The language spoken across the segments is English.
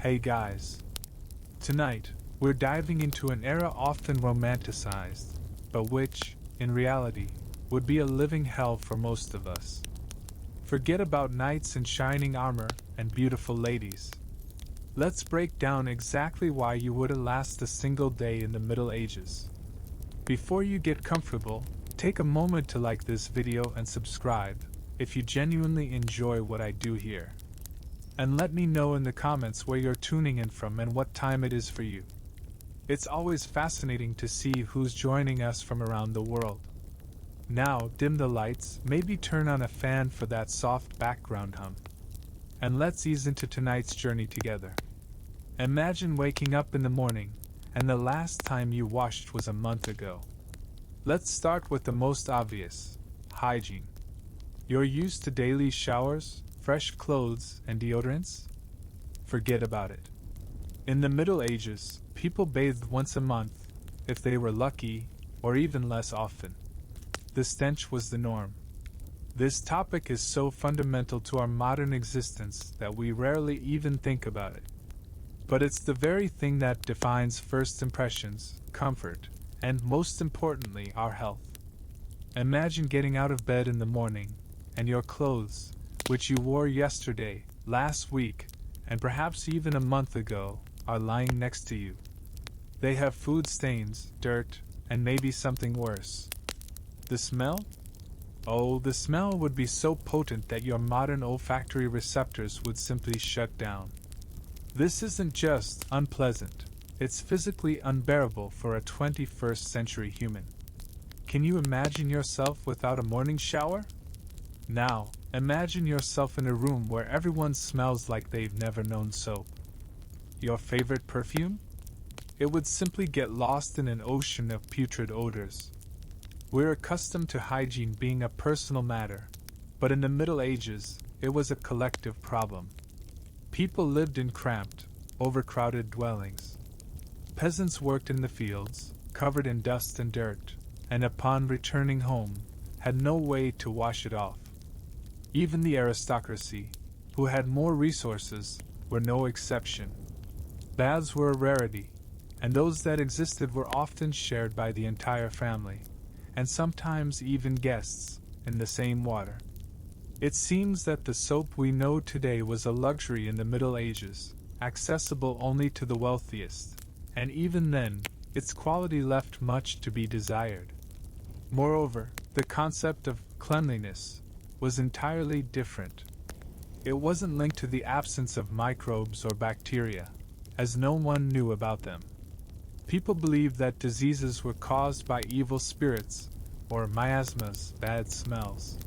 Hey guys. Tonight, we're diving into an era often romanticized, but which, in reality, would be a living hell for most of us. Forget about knights in shining armor and beautiful ladies. Let's break down exactly why you wouldn't last a single day in the Middle Ages. Before you get comfortable, take a moment to like this video and subscribe if you genuinely enjoy what I do here. And let me know in the comments where you're tuning in from and what time it is for you. It's always fascinating to see who's joining us from around the world. Now, dim the lights, maybe turn on a fan for that soft background hum. And let's ease into tonight's journey together. Imagine waking up in the morning, and the last time you washed was a month ago. Let's start with the most obvious: hygiene. You're used to daily showers, fresh clothes, and deodorants? Forget about it. In the Middle Ages, people bathed once a month, if they were lucky, or even less often. The stench was the norm. This topic is so fundamental to our modern existence that we rarely even think about it. But it's the very thing that defines first impressions, comfort, and most importantly, our health. Imagine getting out of bed in the morning, and your clothes, which you wore yesterday, last week, and perhaps even a month ago, are lying next to you. They have food stains, dirt, and maybe something worse. The smell? Oh, the smell would be so potent that your modern olfactory receptors would simply shut down. This isn't just unpleasant, it's physically unbearable for a 21st century human. Can you imagine yourself without a morning shower? Now, imagine yourself in a room where everyone smells like they've never known soap. Your favorite perfume? It would simply get lost in an ocean of putrid odors. We're accustomed to hygiene being a personal matter, but in the Middle Ages, it was a collective problem. People lived in cramped, overcrowded dwellings. Peasants worked in the fields, covered in dust and dirt, and upon returning home, had no way to wash it off. Even the aristocracy, who had more resources, were no exception. Baths were a rarity, and those that existed were often shared by the entire family, and sometimes even guests, in the same water. It seems that the soap we know today was a luxury in the Middle Ages, accessible only to the wealthiest, and even then, its quality left much to be desired. Moreover, the concept of cleanliness was entirely different. It wasn't linked to the absence of microbes or bacteria, as no one knew about them. People believed that diseases were caused by evil spirits, or miasmas, bad smells.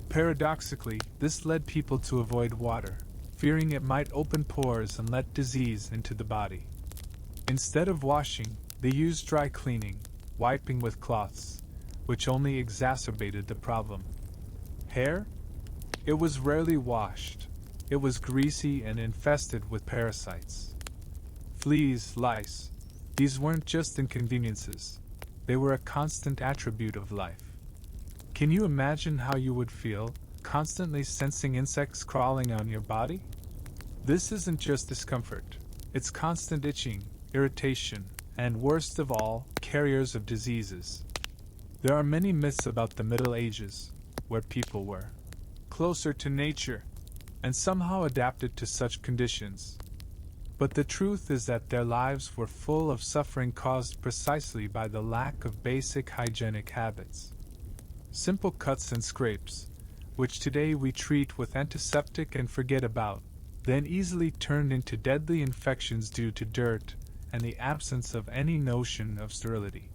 Paradoxically, this led people to avoid water, fearing it might open pores and let disease into the body. Instead of washing, they used dry cleaning, wiping with cloths, which only exacerbated the problem. Hair? It was rarely washed. It was greasy and infested with parasites. Fleas, lice, these weren't just inconveniences. They were a constant attribute of life. Can you imagine how you would feel, constantly sensing insects crawling on your body? This isn't just discomfort. It's constant itching, irritation, and worst of all, carriers of diseases. There are many myths about the Middle Ages, where people were closer to nature, and somehow adapted to such conditions. But the truth is that their lives were full of suffering caused precisely by the lack of basic hygienic habits. Simple cuts and scrapes, which today we treat with antiseptic and forget about, then easily turned into deadly infections due to dirt and the absence of any notion of sterility.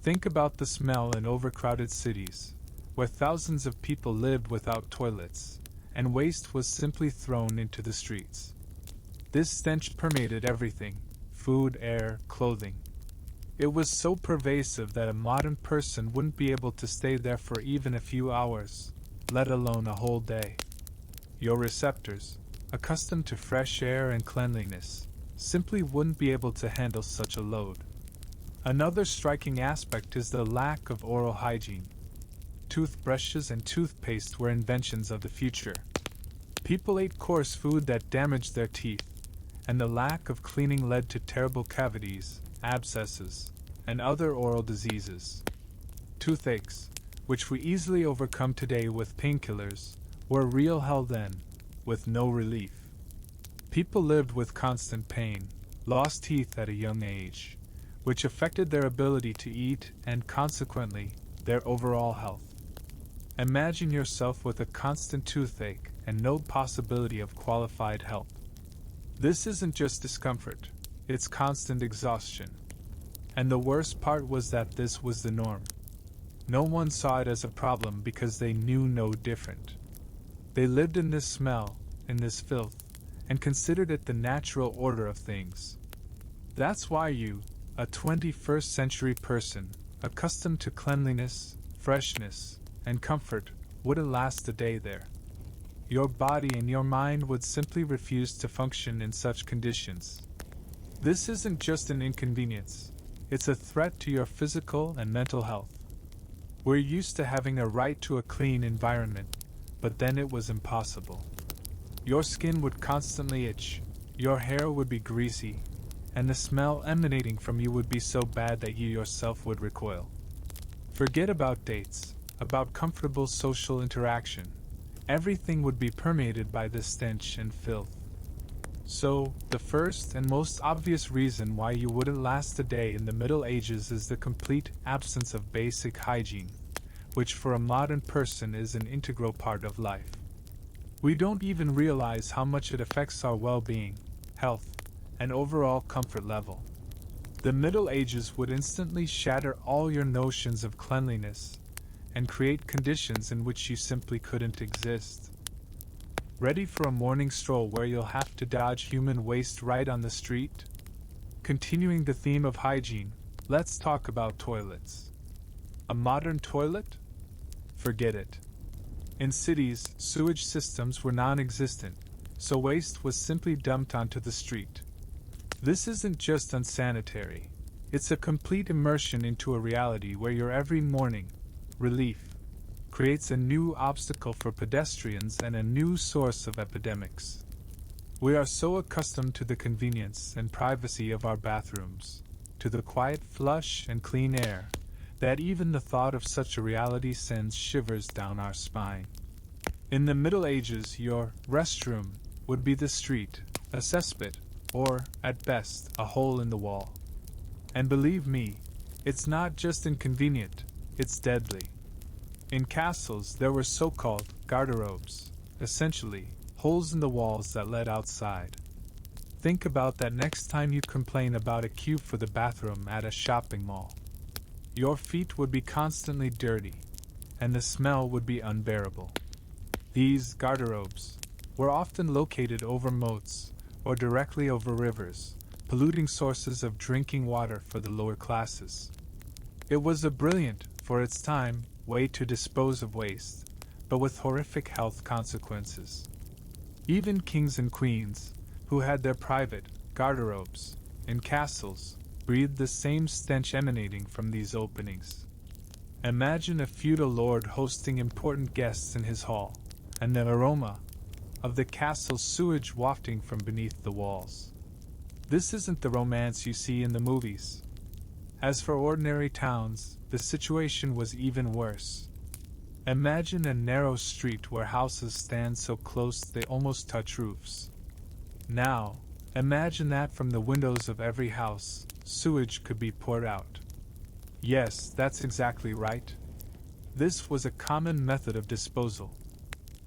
Think about the smell in overcrowded cities, where thousands of people lived without toilets, and waste was simply thrown into the streets. This stench permeated everything: food, air, clothing. It was so pervasive that a modern person wouldn't be able to stay there for even a few hours, let alone a whole day. Your receptors, accustomed to fresh air and cleanliness, simply wouldn't be able to handle such a load. Another striking aspect is the lack of oral hygiene. Toothbrushes and toothpaste were inventions of the future. People ate coarse food that damaged their teeth, and the lack of cleaning led to terrible cavities, abscesses, and other oral diseases. Toothaches, which we easily overcome today with painkillers, were real hell then, with no relief. People lived with constant pain, lost teeth at a young age, which affected their ability to eat and consequently, their overall health. Imagine yourself with a constant toothache and no possibility of qualified help. This isn't just discomfort, it's constant exhaustion. And the worst part was that this was the norm. No one saw it as a problem because they knew no different. They lived in this smell, in this filth, and considered it the natural order of things. That's why you, a 21st century person, accustomed to cleanliness, freshness, and comfort, wouldn't last a day there. Your body and your mind would simply refuse to function in such conditions. This isn't just an inconvenience, it's a threat to your physical and mental health. We're used to having a right to a clean environment, but then it was impossible. Your skin would constantly itch, your hair would be greasy, and the smell emanating from you would be so bad that you yourself would recoil. Forget about dates, about comfortable social interaction. Everything would be permeated by this stench and filth. So, the first and most obvious reason why you wouldn't last a day in the Middle Ages is the complete absence of basic hygiene, which for a modern person is an integral part of life. We don't even realize how much it affects our well-being, health, and overall comfort level. The Middle Ages would instantly shatter all your notions of cleanliness and create conditions in which you simply couldn't exist. Ready for a morning stroll where you'll have to dodge human waste right on the street? Continuing the theme of hygiene, let's talk about toilets. A modern toilet? Forget it. In cities, sewage systems were non-existent, so waste was simply dumped onto the street. This isn't just unsanitary, it's a complete immersion into a reality where your every morning relief creates a new obstacle for pedestrians and a new source of epidemics. We are so accustomed to the convenience and privacy of our bathrooms, to the quiet flush and clean air, that even the thought of such a reality sends shivers down our spine. In the Middle Ages, your restroom would be the street, a cesspit, or, at best, a hole in the wall. And believe me, it's not just inconvenient, it's deadly. In castles, there were so-called garderobes, essentially, holes in the walls that led outside. Think about that next time you complain about a queue for the bathroom at a shopping mall. Your feet would be constantly dirty, and the smell would be unbearable. These garderobes were often located over moats or directly over rivers, polluting sources of drinking water for the lower classes. It was a brilliant, for its time, way to dispose of waste, but with horrific health consequences. Even kings and queens, who had their private garderobes in castles, breathed the same stench emanating from these openings. Imagine a feudal lord hosting important guests in his hall, and the aroma of the castle's sewage wafting from beneath the walls. This isn't the romance you see in the movies. As for ordinary towns, the situation was even worse. Imagine a narrow street where houses stand so close they almost touch roofs. Now, imagine that from the windows of every house, sewage could be poured out. Yes, that's exactly right. This was a common method of disposal.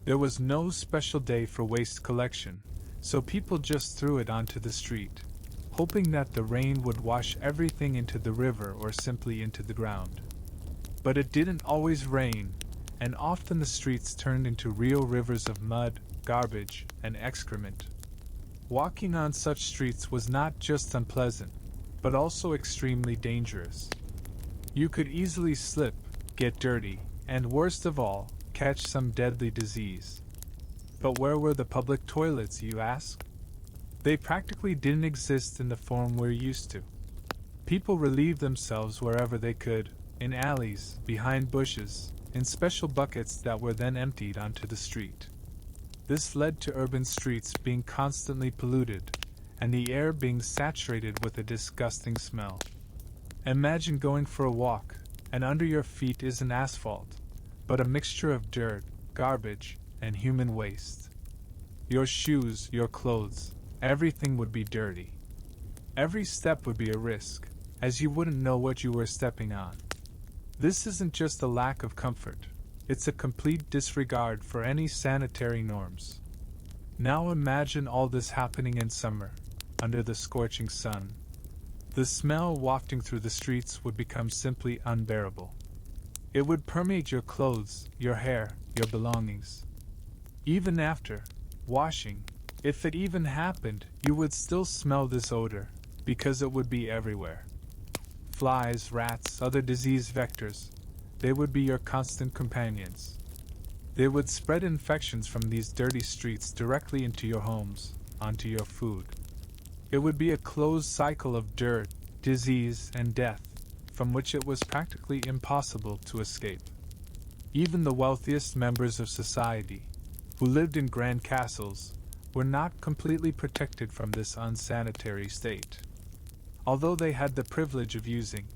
There was no special day for waste collection, so people just threw it onto the street, hoping that the rain would wash everything into the river or simply into the ground. But it didn't always rain, and often the streets turned into real rivers of mud, garbage, and excrement. Walking on such streets was not just unpleasant, but also extremely dangerous. You could easily slip, get dirty, and worst of all, catch some deadly disease. But where were the public toilets, you ask? They practically didn't exist in the form we're used to. People relieved themselves wherever they could, in alleys, behind bushes, in special buckets that were then emptied onto the street. This led to urban streets being constantly polluted, and the air being saturated with a disgusting smell. Imagine going for a walk, and under your feet isn't asphalt, but a mixture of dirt, garbage, and human waste. Your shoes, your clothes, everything would be dirty. Every step would be a risk, as you wouldn't know what you were stepping on. This isn't just a lack of comfort, it's a complete disregard for any sanitary norms. Now imagine all this happening in summer, under the scorching sun. The smell wafting through the streets would become simply unbearable. It would permeate your clothes, your hair, your belongings. Even after washing, if it even happened, you would still smell this odor, because it would be everywhere. Flies, rats, other disease vectors, they would be your constant companions. They would spread infections from these dirty streets directly into your homes, onto your food. It would be a closed cycle of dirt, disease, and death, from which it was practically impossible to escape. Even the wealthiest members of society, who lived in grand castles, were not completely protected from this unsanitary state. Although they had the privilege of using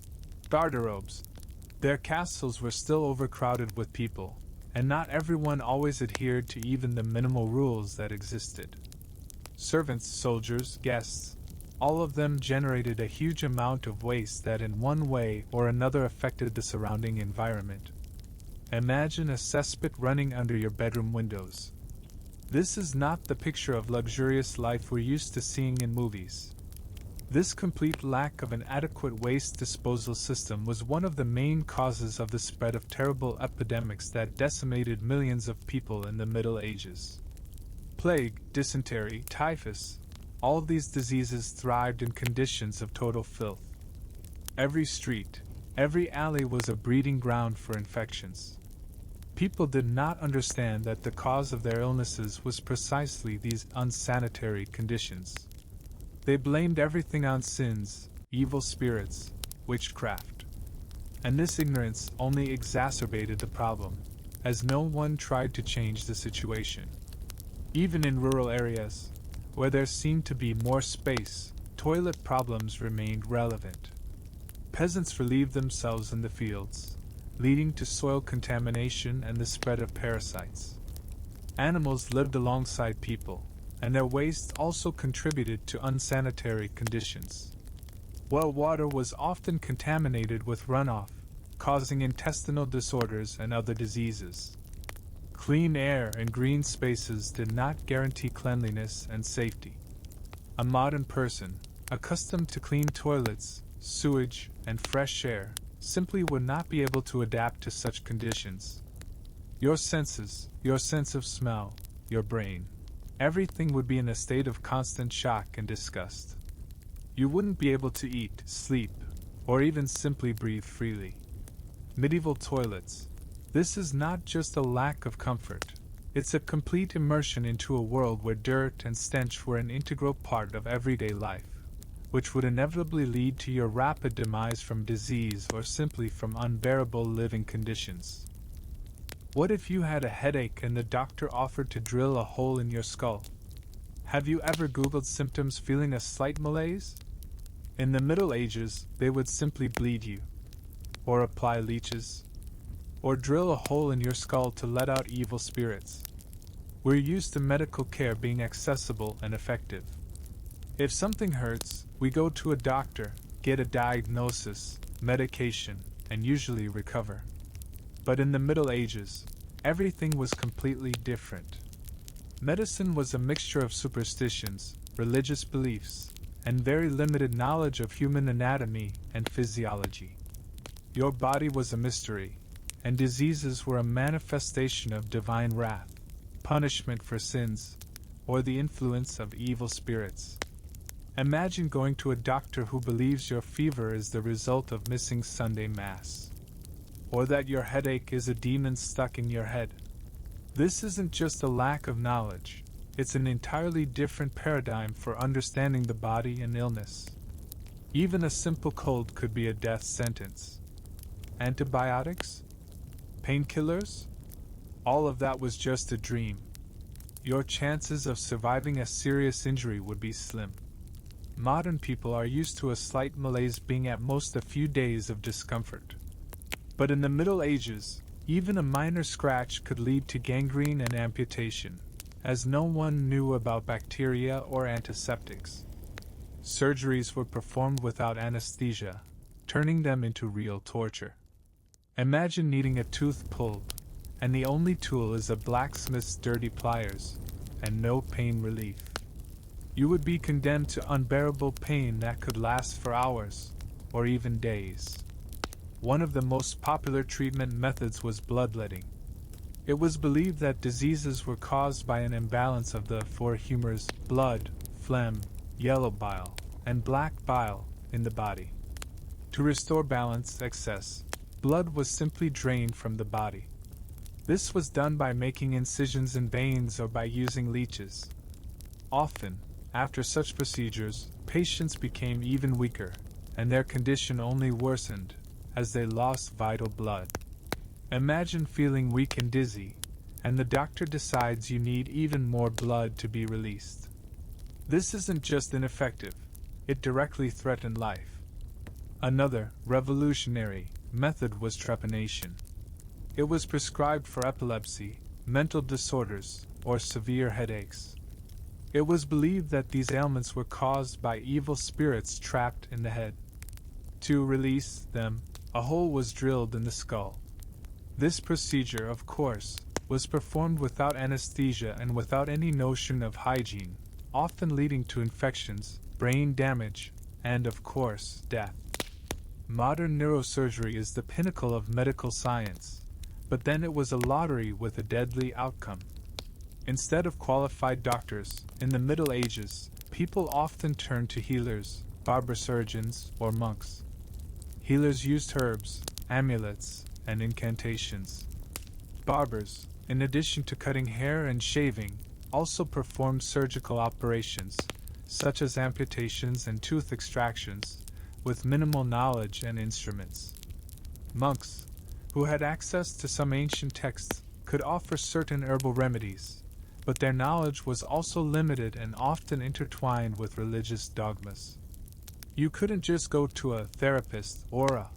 garderobes, their castles were still overcrowded with people, and not everyone always adhered to even the minimal rules that existed. Servants, soldiers, guests, all of them generated a huge amount of waste that in one way or another affected the surrounding environment. Imagine a cesspit running under your bedroom windows. This is not the picture of luxurious life we're used to seeing in movies. This complete lack of an adequate waste disposal system was one of the main causes of the spread of terrible epidemics that decimated millions of people in the Middle Ages. Plague, dysentery, typhus, all of these diseases thrived in conditions of total filth. Every street, every alley was a breeding ground for infections. People did not understand that the cause of their illnesses was precisely these unsanitary conditions. They blamed everything on sins, evil spirits, witchcraft. And this ignorance only exacerbated the problem, as no one tried to change the situation. Even in rural areas, where there seemed to be more space, toilet problems remained relevant. Peasants relieved themselves in the fields, leading to soil contamination and the spread of parasites. Animals lived alongside people, and their waste also contributed to unsanitary conditions. Well water was often contaminated with runoff, causing intestinal disorders and other diseases. Clean air and green spaces did not guarantee cleanliness and safety. A modern person, accustomed to clean toilets, sewage, and fresh air, simply would not be able to adapt to such conditions. Your senses, your sense of smell, your brain, everything would be in a state of constant shock and disgust. You wouldn't be able to eat, sleep, or even simply breathe freely. Medieval toilets. This is not just a lack of comfort, it's a complete immersion into a world where dirt and stench were an integral part of everyday life, which would inevitably lead to your rapid demise from disease or simply from unbearable living conditions. What if you had a headache and the doctor offered to drill a hole in your skull? Have you ever Googled symptoms feeling a slight malaise? In the Middle Ages, they would simply bleed you, or apply leeches, or drill a hole in your skull to let out evil spirits. We're used to medical care being accessible and effective. If something hurts, we go to a doctor, get a diagnosis, medication, and usually recover. But in the Middle Ages, everything was completely different. Medicine was a mixture of superstitions, religious beliefs, and very limited knowledge of human anatomy and physiology. Your body was a mystery, and diseases were a manifestation of divine wrath, punishment for sins, or the influence of evil spirits. Imagine going to a doctor who believes your fever is the result of missing Sunday Mass, or that your headache is a demon stuck in your head. This isn't just a lack of knowledge, it's an entirely different paradigm for understanding the body and illness. Even a simple cold could be a death sentence. Antibiotics? Painkillers? All of that was just a dream. Your chances of surviving a serious injury would be slim. Modern people are used to a slight malaise being at most a few days of discomfort. But in the Middle Ages, even a minor scratch could lead to gangrene and amputation, as no one knew about bacteria or antiseptics. Surgeries were performed without anesthesia, turning them into real torture. Imagine needing a tooth pulled, and the only tool is a blacksmith's dirty pliers, and no pain relief. You would be condemned to unbearable pain that could last for hours, or even days. One of the most popular treatment methods was bloodletting. It was believed that diseases were caused by an imbalance of the four humors: blood, phlegm, yellow bile, and black bile in the body. To restore balance, excess blood was simply drained from the body. This was done by making incisions in veins or by using leeches. Often, after such procedures, patients became even weaker, and their condition only worsened as they lost vital blood. Imagine feeling weak and dizzy, and the doctor decides you need even more blood to be released. This isn't just ineffective, it directly threatened life. Another revolutionary method was trepanation. It was prescribed for epilepsy, mental disorders, or severe headaches. It was believed that these ailments were caused by evil spirits trapped in the head. To release them, a hole was drilled in the skull. This procedure, of course, was performed without anesthesia and without any notion of hygiene, often leading to infections, brain damage, and, of course, death. Modern neurosurgery is the pinnacle of medical science, but then it was a lottery with a deadly outcome. Instead of qualified doctors, in the Middle Ages, people often turned to healers, barber surgeons, or monks. Healers used herbs, amulets, and incantations. Barbers, in addition to cutting hair and shaving, also performed surgical operations, such as amputations and tooth extractions, with minimal knowledge and instruments. Monks, who had access to some ancient texts, could offer certain herbal remedies, but their knowledge was also limited and often intertwined with religious dogmas. You couldn't just go to a therapist or a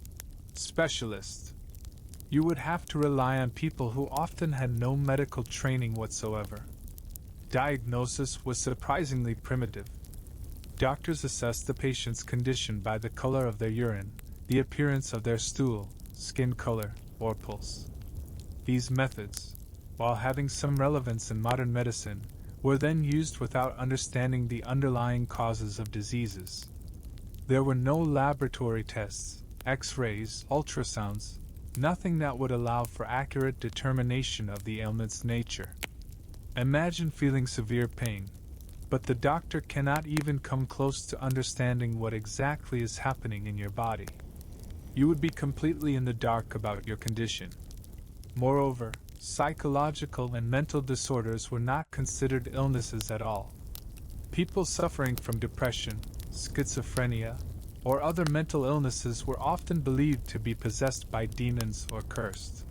specialist. You would have to rely on people who often had no medical training whatsoever. Diagnosis was surprisingly primitive. Doctors assessed the patient's condition by the color of their urine, the appearance of their stool, skin color, or pulse. These methods, while having some relevance in modern medicine, were then used without understanding the underlying causes of diseases. There were no laboratory tests, X-rays, ultrasounds, nothing that would allow for accurate determination of the ailment's nature. Imagine feeling severe pain, but the doctor cannot even come close to understanding what exactly is happening in your body. You would be completely in the dark about your condition. Moreover, psychological and mental disorders were not considered illnesses at all. People suffering from depression, schizophrenia, or other mental illnesses were often believed to be possessed by demons or cursed.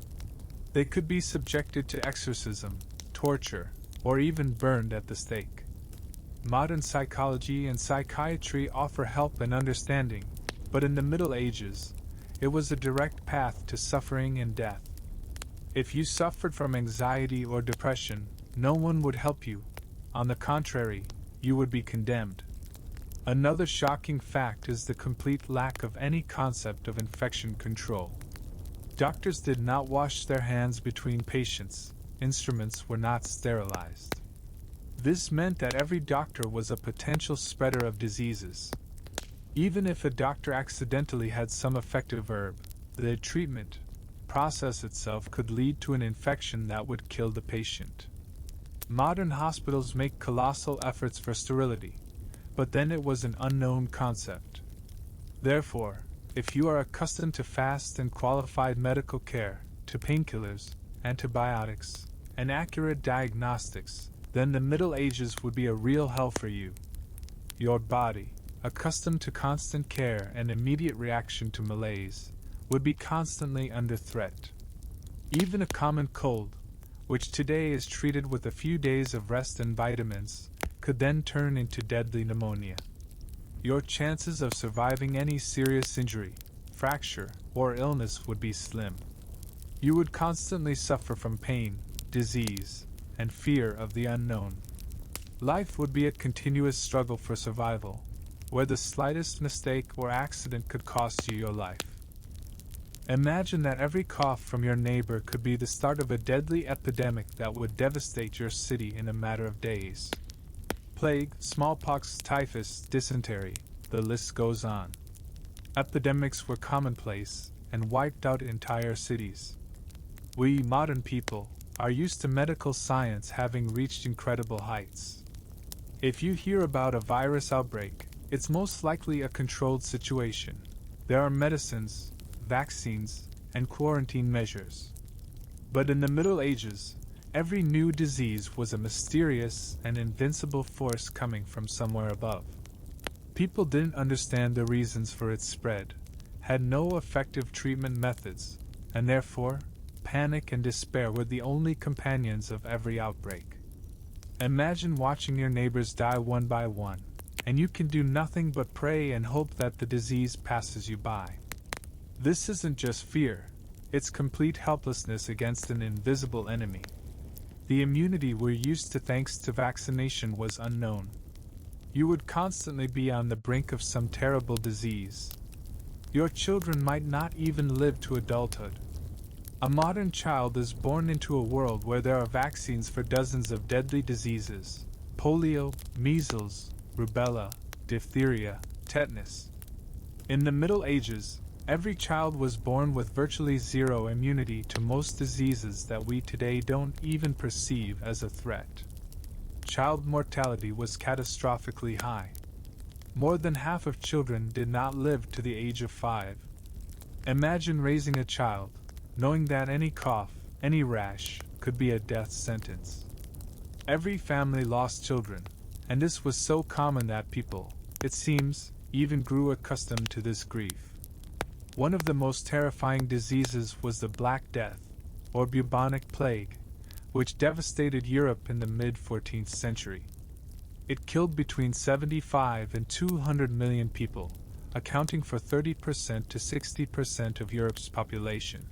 They could be subjected to exorcism, torture, or even burned at the stake. Modern psychology and psychiatry offer help and understanding, but in the Middle Ages, it was a direct path to suffering and death. If you suffered from anxiety or depression, no one would help you. On the contrary, you would be condemned. Another shocking fact is the complete lack of any concept of infection control. Doctors did not wash their hands between patients, instruments were not sterilized. This meant that every doctor was a potential spreader of diseases. Even if a doctor accidentally had some effective herb, the treatment process itself could lead to an infection that would kill the patient. Modern hospitals make colossal efforts for sterility, but then it was an unknown concept. Therefore, if you are accustomed to fast and qualified medical care, to painkillers, antibiotics, and accurate diagnostics, then the Middle Ages would be a real hell for you. Your body, accustomed to constant care and immediate reaction to malaise, would be constantly under threat. Even a common cold, which today is treated with a few days of rest and vitamins, could then turn into deadly pneumonia. your chances of surviving any serious injury, fracture, or illness would be slim. You would constantly suffer from pain, disease, and fear of the unknown. Life would be a continuous struggle for survival, where the slightest mistake or accident could cost you your life. Imagine that every cough from your neighbor could be the start of a deadly epidemic that would devastate your city in a matter of days. Plague, smallpox, typhus, dysentery, the list goes on. Epidemics were commonplace and wiped out entire cities. We, modern people, are used to medical science having reached incredible heights. If you hear about a virus outbreak, it's most likely a controlled situation. There are medicines, vaccines, and quarantine measures. But in the Middle Ages, every new disease was a mysterious and invincible force coming from somewhere above. People didn't understand the reasons for its spread, had no effective treatment methods, and therefore, panic and despair were the only companions of every outbreak. Imagine watching your neighbors die one by one, and you can do nothing but pray and hope that the disease passes you by. This isn't just fear, it's complete helplessness against an invisible enemy. The immunity we're used to thanks to vaccination was unknown. You would constantly be on the brink of some terrible disease. Your children might not even live to adulthood. A modern child is born into a world where there are vaccines for dozens of deadly diseases: polio, measles, rubella, diphtheria, tetanus. In the Middle Ages, every child was born with virtually zero immunity to most diseases that we today don't even perceive as a threat. Child mortality was catastrophically high. More than half of children did not live to the age of 5. Imagine raising a child, knowing that any cough, any rash, could be a death sentence. Every family lost children, and this was so common that people, it seems, even grew accustomed to this grief. One of the most terrifying diseases was the Black Death, or bubonic plague, which devastated Europe in the mid-14th century. It killed between 75 and 200 million people, accounting for 30% to 60% of Europe's population.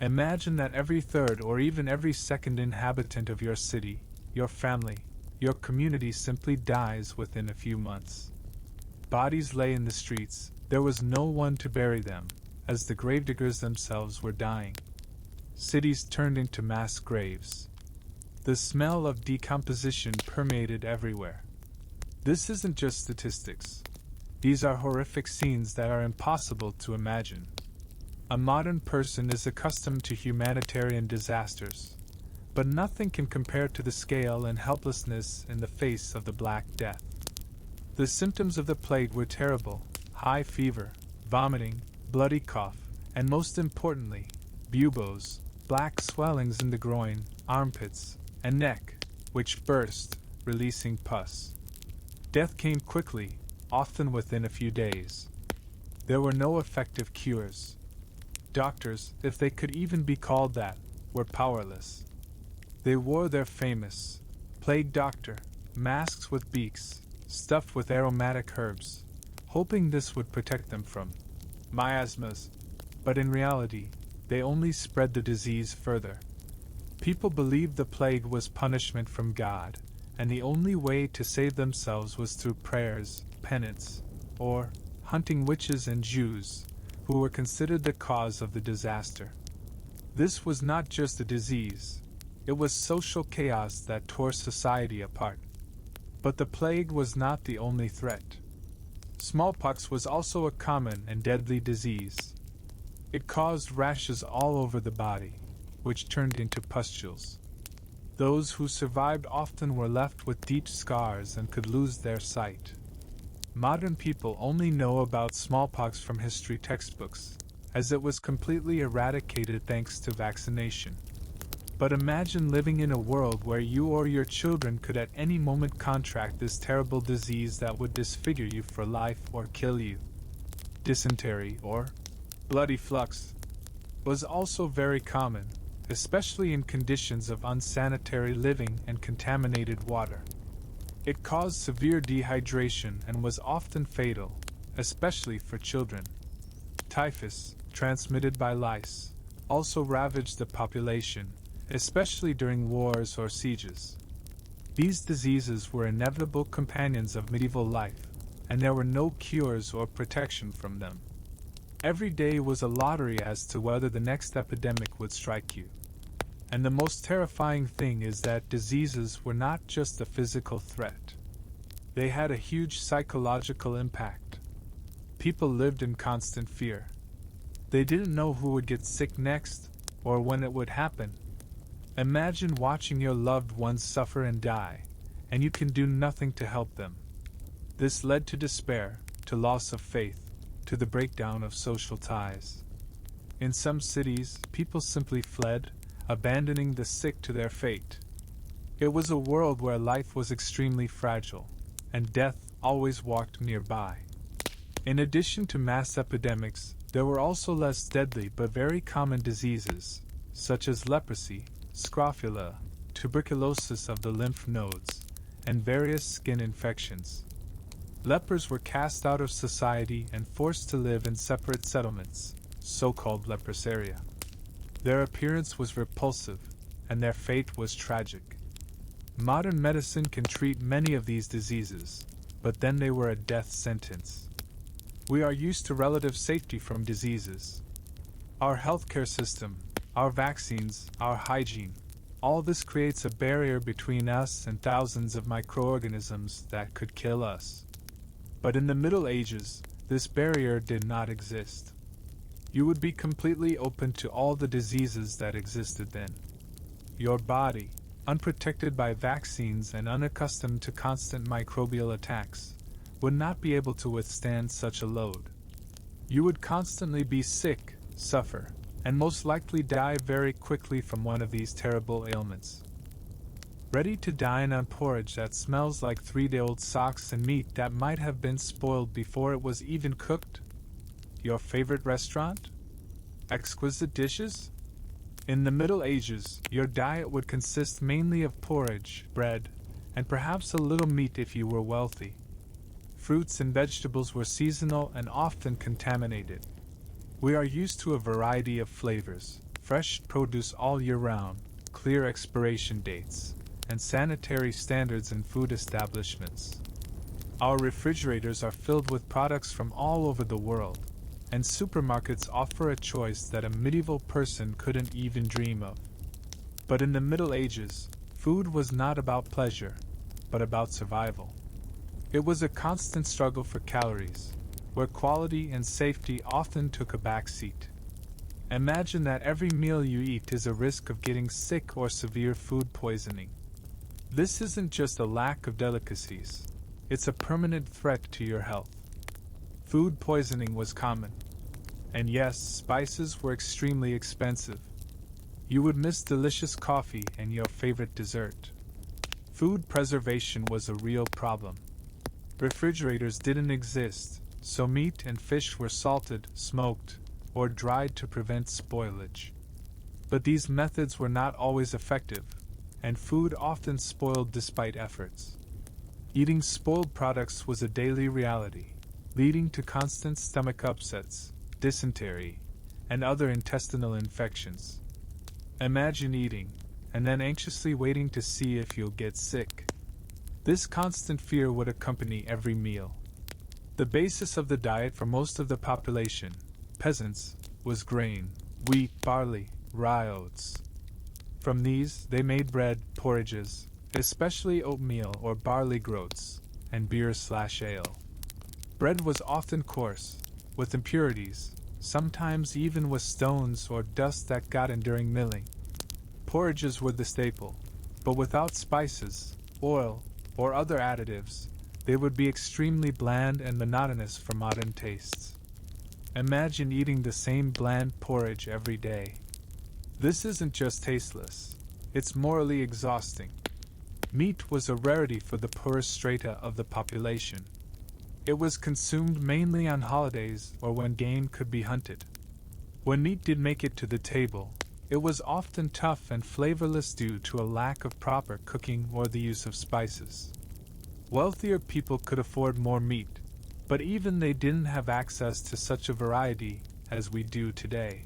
Imagine that every third or even every second inhabitant of your city, your family, your community simply dies within a few months. Bodies lay in the streets, there was no one to bury them, as the gravediggers themselves were dying. Cities turned into mass graves. The smell of decomposition permeated everywhere. This isn't just statistics. These are horrific scenes that are impossible to imagine. A modern person is accustomed to humanitarian disasters, but nothing can compare to the scale and helplessness in the face of the Black Death. The symptoms of the plague were terrible: high fever, vomiting, bloody cough, and most importantly, buboes, black swellings in the groin, armpits, and neck, which burst, releasing pus. Death came quickly, often within a few days. There were no effective cures. Doctors, if they could even be called that, were powerless. They wore their famous plague doctor masks with beaks, stuffed with aromatic herbs, hoping this would protect them from miasmas, but in reality, they only spread the disease further. People believed the plague was punishment from God, and the only way to save themselves was through prayers, penance, or hunting witches and Jews, who were considered the cause of the disaster. This was not just a disease, it was social chaos that tore society apart. But the plague was not the only threat. Smallpox was also a common and deadly disease. It caused rashes all over the body, which turned into pustules. Those who survived often were left with deep scars and could lose their sight. Modern people only know about smallpox from history textbooks, as it was completely eradicated thanks to vaccination. But imagine living in a world where you or your children could at any moment contract this terrible disease that would disfigure you for life or kill you. Dysentery, or bloody flux, was also very common, especially in conditions of unsanitary living and contaminated water. It caused severe dehydration and was often fatal, especially for children. Typhus, transmitted by lice, also ravaged the population, especially during wars or sieges. These diseases were inevitable companions of medieval life, and there were no cures or protection from them. Every day was a lottery as to whether the next epidemic would strike you. And the most terrifying thing is that diseases were not just a physical threat. They had a huge psychological impact. People lived in constant fear. They didn't know who would get sick next, or when it would happen. Imagine watching your loved ones suffer and die, and you can do nothing to help them. This led to despair, to loss of faith, to the breakdown of social ties. In some cities, people simply fled, abandoning the sick to their fate. It was a world where life was extremely fragile, and death always walked nearby. In addition to mass epidemics, there were also less deadly but very common diseases, such as leprosy, scrofula, tuberculosis of the lymph nodes, and various skin infections. Lepers were cast out of society and forced to live in separate settlements, so-called leprosaria. Their appearance was repulsive, and their fate was tragic. Modern medicine can treat many of these diseases, but then they were a death sentence. We are used to relative safety from diseases. Our healthcare system, our vaccines, our hygiene, all this creates a barrier between us and thousands of microorganisms that could kill us. But in the Middle Ages, this barrier did not exist. You would be completely open to all the diseases that existed then. Your body, unprotected by vaccines and unaccustomed to constant microbial attacks, would not be able to withstand such a load. You would constantly be sick, suffer, and most likely die very quickly from one of these terrible ailments. Ready to dine on porridge that smells like 3-day-old socks and meat that might have been spoiled before it was even cooked? Your favorite restaurant? Exquisite dishes? In the Middle Ages, your diet would consist mainly of porridge, bread, and perhaps a little meat if you were wealthy. Fruits and vegetables were seasonal and often contaminated. We are used to a variety of flavors, fresh produce all year round, clear expiration dates, and sanitary standards in food establishments. Our refrigerators are filled with products from all over the world, and supermarkets offer a choice that a medieval person couldn't even dream of. But in the Middle Ages, food was not about pleasure, but about survival. It was a constant struggle for calories, where quality and safety often took a back seat. Imagine that every meal you eat is a risk of getting sick or severe food poisoning. This isn't just a lack of delicacies, it's a permanent threat to your health. Food poisoning was common. And yes, spices were extremely expensive. You would miss delicious coffee and your favorite dessert. Food preservation was a real problem. Refrigerators didn't exist, so meat and fish were salted, smoked, or dried to prevent spoilage. But these methods were not always effective, and food often spoiled despite efforts. Eating spoiled products was a daily reality, leading to constant stomach upsets, dysentery, and other intestinal infections. Imagine eating, and then anxiously waiting to see if you'll get sick. This constant fear would accompany every meal. The basis of the diet for most of the population, peasants, was grain, wheat, barley, rye, oats. From these, they made bread, porridges, especially oatmeal or barley groats, and beer/ale. Bread was often coarse, with impurities, sometimes even with stones or dust that got in during milling. Porridges were the staple, but without spices, oil, or other additives, they would be extremely bland and monotonous for modern tastes. Imagine eating the same bland porridge every day. This isn't just tasteless, it's morally exhausting. Meat was a rarity for the poorest strata of the population. It was consumed mainly on holidays or when game could be hunted. When meat did make it to the table, it was often tough and flavorless due to a lack of proper cooking or the use of spices. Wealthier people could afford more meat, but even they didn't have access to such a variety as we do today.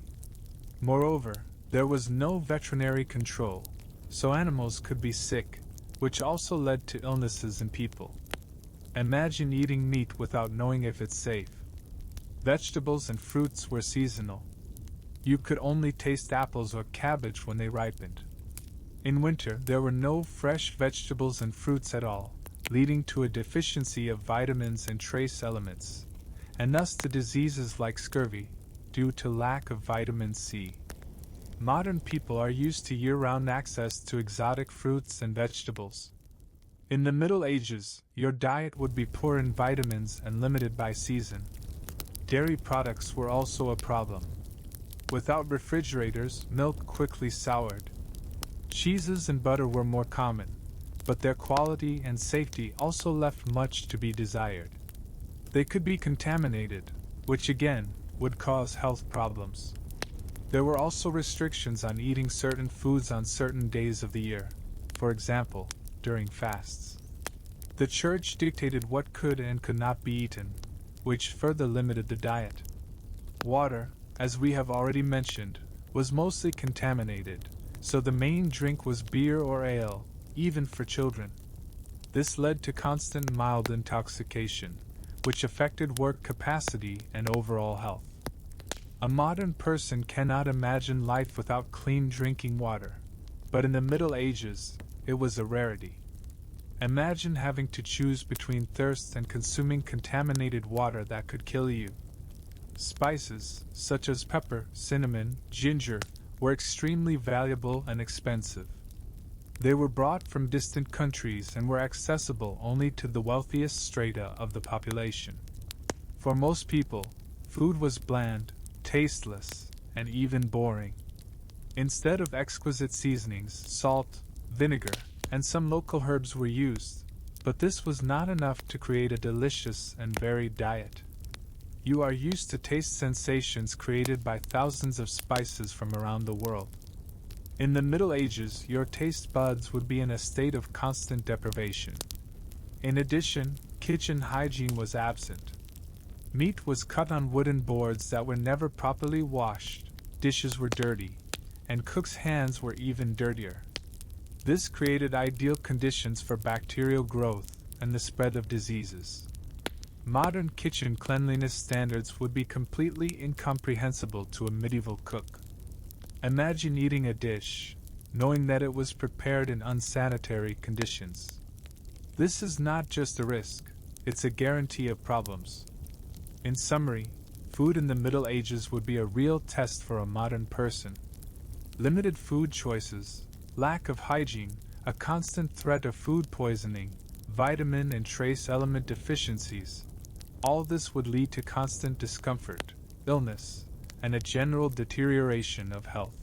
Moreover, there was no veterinary control, so animals could be sick, which also led to illnesses in people. Imagine eating meat without knowing if it's safe. Vegetables and fruits were seasonal. You could only taste apples or cabbage when they ripened. In winter, there were no fresh vegetables and fruits at all, leading to a deficiency of vitamins and trace elements, and thus to diseases like scurvy, due to lack of vitamin C. Modern people are used to year-round access to exotic fruits and vegetables. In the Middle Ages, your diet would be poor in vitamins and limited by season. Dairy products were also a problem. Without refrigerators, milk quickly soured. Cheeses and butter were more common, but their quality and safety also left much to be desired. They could be contaminated, which again would cause health problems. There were also restrictions on eating certain foods on certain days of the year, for example, during fasts. The church dictated what could and could not be eaten, which further limited the diet. Water, as we have already mentioned, was mostly contaminated, so the main drink was beer or ale, even for children. This led to constant mild intoxication, which affected work capacity and overall health. A modern person cannot imagine life without clean drinking water, but in the Middle Ages, it was a rarity. Imagine having to choose between thirst and consuming contaminated water that could kill you. Spices, such as pepper, cinnamon, ginger, were extremely valuable and expensive. They were brought from distant countries and were accessible only to the wealthiest strata of the population. For most people, food was bland, tasteless, and even boring. Instead of exquisite seasonings, salt, vinegar, and some local herbs were used, but this was not enough to create a delicious and varied diet. You are used to taste sensations created by thousands of spices from around the world. In the Middle Ages, your taste buds would be in a state of constant deprivation. In addition, kitchen hygiene was absent. Meat was cut on wooden boards that were never properly washed, dishes were dirty, and cooks' hands were even dirtier. This created ideal conditions for bacterial growth and the spread of diseases. Modern kitchen cleanliness standards would be completely incomprehensible to a medieval cook. Imagine eating a dish, knowing that it was prepared in unsanitary conditions. This is not just a risk, it's a guarantee of problems. In summary, food in the Middle Ages would be a real test for a modern person. Limited food choices, lack of hygiene, a constant threat of food poisoning, vitamin and trace element deficiencies. All this would lead to constant discomfort, illness, and a general deterioration of health.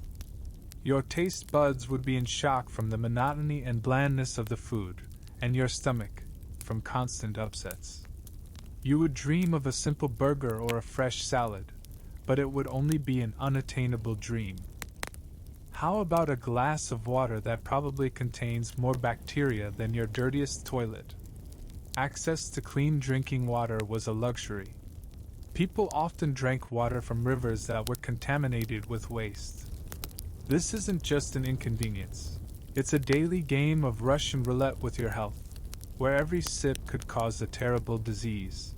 Your taste buds would be in shock from the monotony and blandness of the food, and your stomach, from constant upsets. You would dream of a simple burger or a fresh salad, but it would only be an unattainable dream. How about a glass of water that probably contains more bacteria than your dirtiest toilet? Access to clean drinking water was a luxury. People often drank water from rivers that were contaminated with waste. This isn't just an inconvenience. It's a daily game of Russian roulette with your health, where every sip could cause a terrible disease.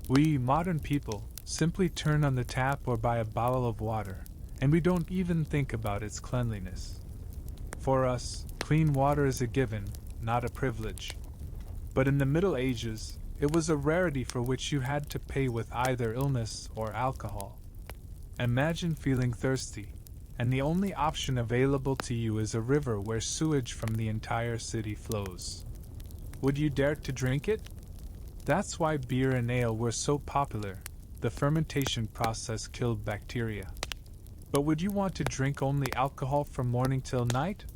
We, modern people, simply turn on the tap or buy a bottle of water, and we don't even think about its cleanliness. For us, clean water is a given, not a privilege. But in the Middle Ages, it was a rarity for which you had to pay with either illness or alcohol. Imagine feeling thirsty, and the only option available to you is a river where sewage from the entire city flows. Would you dare to drink it? That's why beer and ale were so popular. The fermentation process killed bacteria. But would you want to drink only alcohol from morning till night?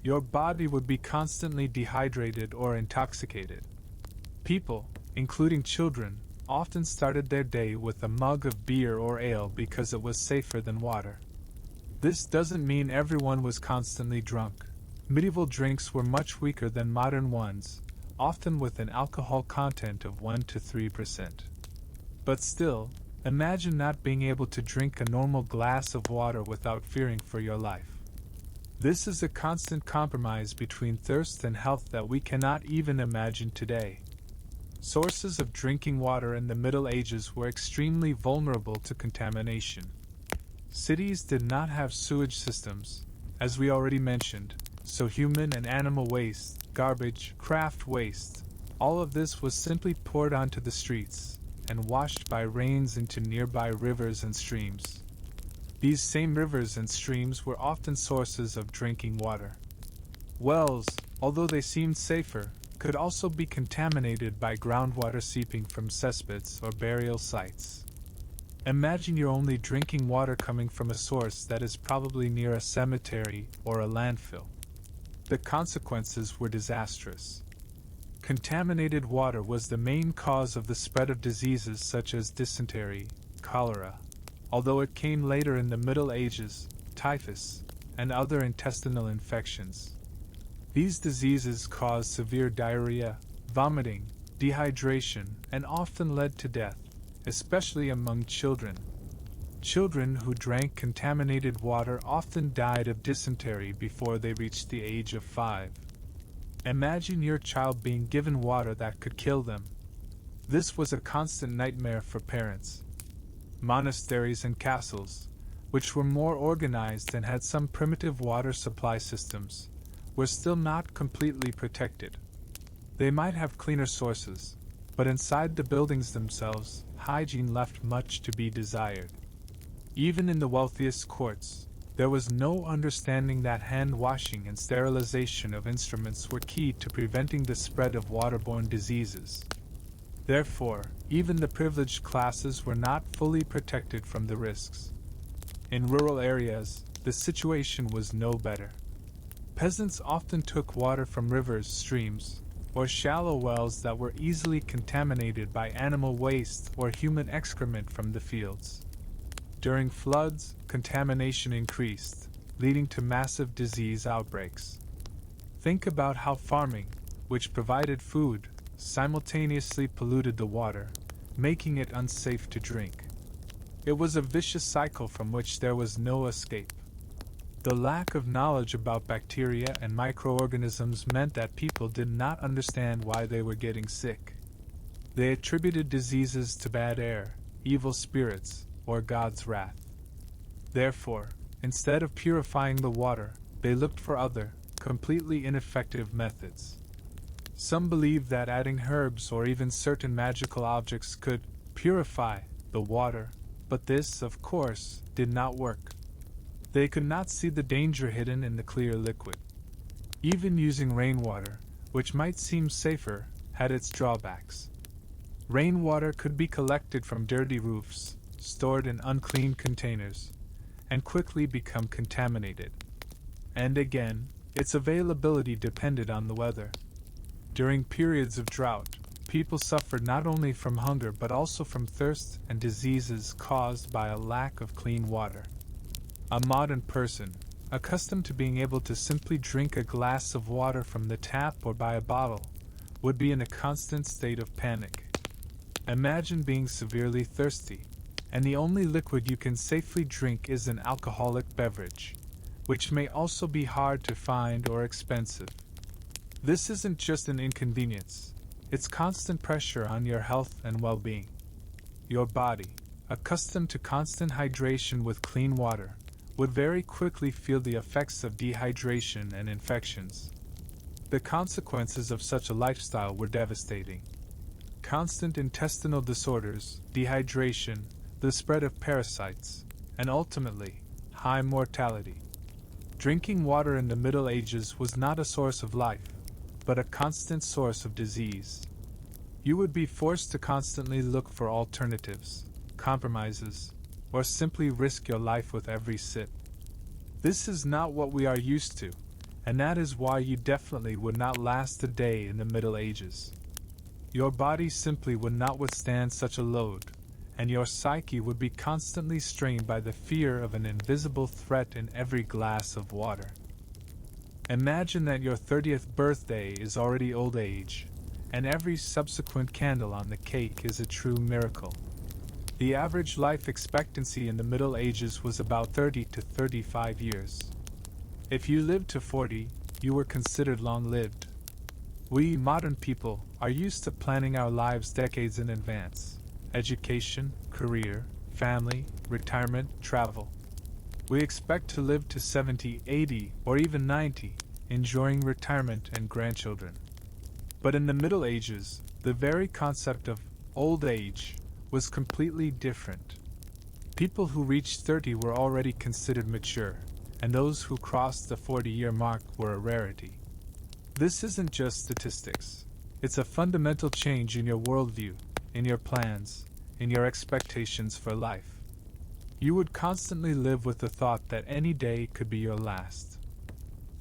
Your body would be constantly dehydrated or intoxicated. People, including children, often started their day with a mug of beer or ale because it was safer than water. This doesn't mean everyone was constantly drunk. Medieval drinks were much weaker than modern ones, often with an alcohol content of 1 to 3%. But still, imagine not being able to drink a normal glass of water without fearing for your life. This is a constant compromise between thirst and health that we cannot even imagine today. Sources of drinking water in the Middle Ages were extremely vulnerable to contamination. Cities did not have sewage systems, as we already mentioned, so human and animal waste, garbage, craft waste, all of this was simply poured onto the streets and washed by rains into nearby rivers and streams. These same rivers and streams were often sources of drinking water. Wells, although they seemed safer, could also be contaminated by groundwater seeping from cesspits or burial sites. Imagine you're only drinking water coming from a source that is probably near a cemetery or a landfill. The consequences were disastrous. Contaminated water was the main cause of the spread of diseases such as dysentery, cholera, although it came later in the Middle Ages, typhus, and other intestinal infections. These diseases caused severe diarrhea, vomiting, dehydration, and often led to death, especially among children. Children who drank contaminated water often died of dysentery before they reached the age of 5. Imagine your child being given water that could kill them. This was a constant nightmare for parents. Monasteries and castles, which were more organized and had some primitive water supply systems, were still not completely protected. They might have cleaner sources, but inside the buildings themselves, hygiene left much to be desired. Even in the wealthiest courts, there was no understanding that hand washing and sterilization of instruments were key to preventing the spread of waterborne diseases. Therefore, even the privileged classes were not fully protected from the risks. In rural areas, the situation was no better. Peasants often took water from rivers, streams, or shallow wells that were easily contaminated by animal waste or human excrement from the fields. During floods, contamination increased, leading to massive disease outbreaks. Think about how farming, which provided food, simultaneously polluted the water, making it unsafe to drink. It was a vicious cycle from which there was no escape. The lack of knowledge about bacteria and microorganisms meant that people did not understand why they were getting sick. They attributed diseases to bad air, evil spirits, or God's wrath. Therefore, instead of purifying the water, they looked for other, completely ineffective methods. Some believed that adding herbs or even certain magical objects could purify the water, but this, of course, did not work. They could not see the danger hidden in the clear liquid. Even using rainwater, which might seem safer, had its drawbacks. Rainwater could be collected from dirty roofs, stored in unclean containers, and quickly become contaminated. And again, its availability depended on the weather. During periods of drought, people suffered not only from hunger but also from thirst and diseases caused by a lack of clean water. A modern person, accustomed to being able to simply drink a glass of water from the tap or buy a bottle, would be in a constant state of panic. Imagine being severely thirsty, and the only liquid you can safely drink is an alcoholic beverage, which may also be hard to find or expensive. This isn't just an inconvenience, it's constant pressure on your health and well-being. Your body, accustomed to constant hydration with clean water, would very quickly feel the effects of dehydration and infections. The consequences of such a lifestyle were devastating. Constant intestinal disorders, dehydration, the spread of parasites, and ultimately, high mortality. Drinking water in the Middle Ages was not a source of life, but a constant source of disease. You would be forced to constantly look for alternatives, compromises, or simply risk your life with every sip. This is not what we are used to, and that is why you definitely would not last a day in the Middle Ages. Your body simply would not withstand such a load, and your psyche would be constantly strained by the fear of an invisible threat in every glass of water. Imagine that your 30th birthday is already old age, and every subsequent candle on the cake is a true miracle. The average life expectancy in the Middle Ages was about 30 to 35 years. If you lived to 40, you were considered long-lived. We modern people are used to planning our lives decades in advance: education, career, family, retirement, travel. We expect to live to 70, 80, or even 90, enjoying retirement and grandchildren. But in the Middle Ages, the very concept of old age was completely different. People who reached 30 were already considered mature, and those who crossed the 40-year mark were a rarity. This isn't just statistics. It's a fundamental change in your worldview, in your plans, in your expectations for life. You would constantly live with the thought that any day could be your last.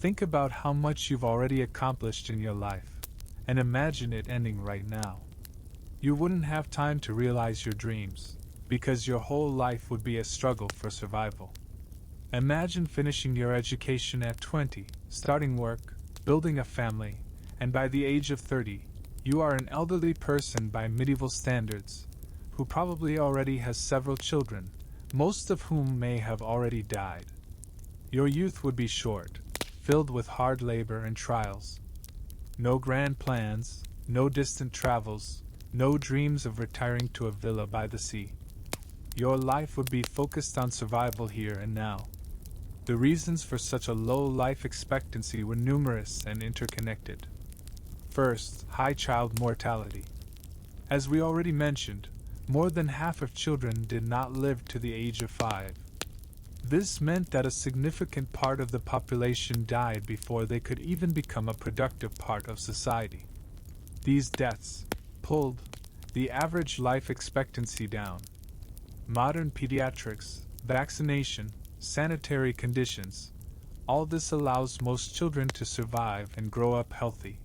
Think about how much you've already accomplished in your life, and imagine it ending right now. You wouldn't have time to realize your dreams, because your whole life would be a struggle for survival. Imagine finishing your education at 20, starting work, building a family, and by the age of 30, you are an elderly person by medieval standards, who probably already has several children, most of whom may have already died. Your youth would be short, filled with hard labor and trials. No grand plans, no distant travels, no dreams of retiring to a villa by the sea. Your life would be focused on survival here and now. The reasons for such a low life expectancy were numerous and interconnected. First, high child mortality. As we already mentioned, more than half of children did not live to the age of 5. This meant that a significant part of the population died before they could even become a productive part of society. These deaths pulled the average life expectancy down. Modern pediatrics, vaccination, sanitary conditions, all this allows most children to survive and grow up healthy.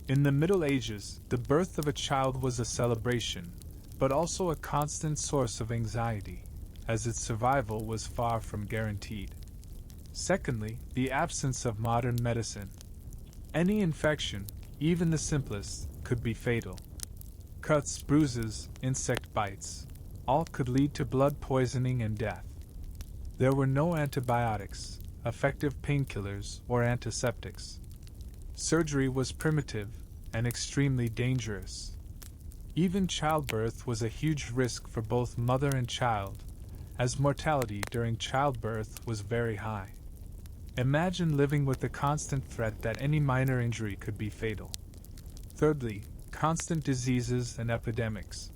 In the Middle Ages, the birth of a child was a celebration, but also a constant source of anxiety, as its survival was far from guaranteed. Secondly, the absence of modern medicine. Any infection, even the simplest, could be fatal. Cuts, bruises, insect bites, all could lead to blood poisoning and death. There were no antibiotics, effective painkillers, or antiseptics. Surgery was primitive and extremely dangerous. Even childbirth was a huge risk for both mother and child, as mortality during childbirth was very high. Imagine living with the constant threat that any minor injury could be fatal. Thirdly, constant diseases and epidemics.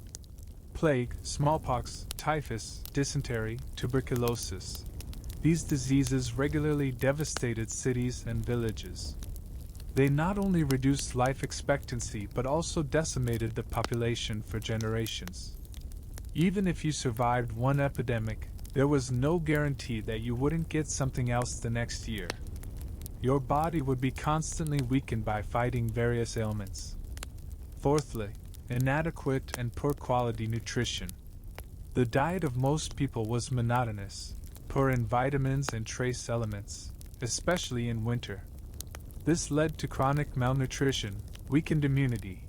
Plague, smallpox, typhus, dysentery, tuberculosis. These diseases regularly devastated cities and villages. They not only reduced life expectancy but also decimated the population for generations. Even if you survived one epidemic, there was no guarantee that you wouldn't get something else the next year. Your body would be constantly weakened by fighting various ailments. Fourthly, inadequate and poor quality nutrition. The diet of most people was monotonous, poor in vitamins and trace elements, especially in winter. This led to chronic malnutrition, weakened immunity,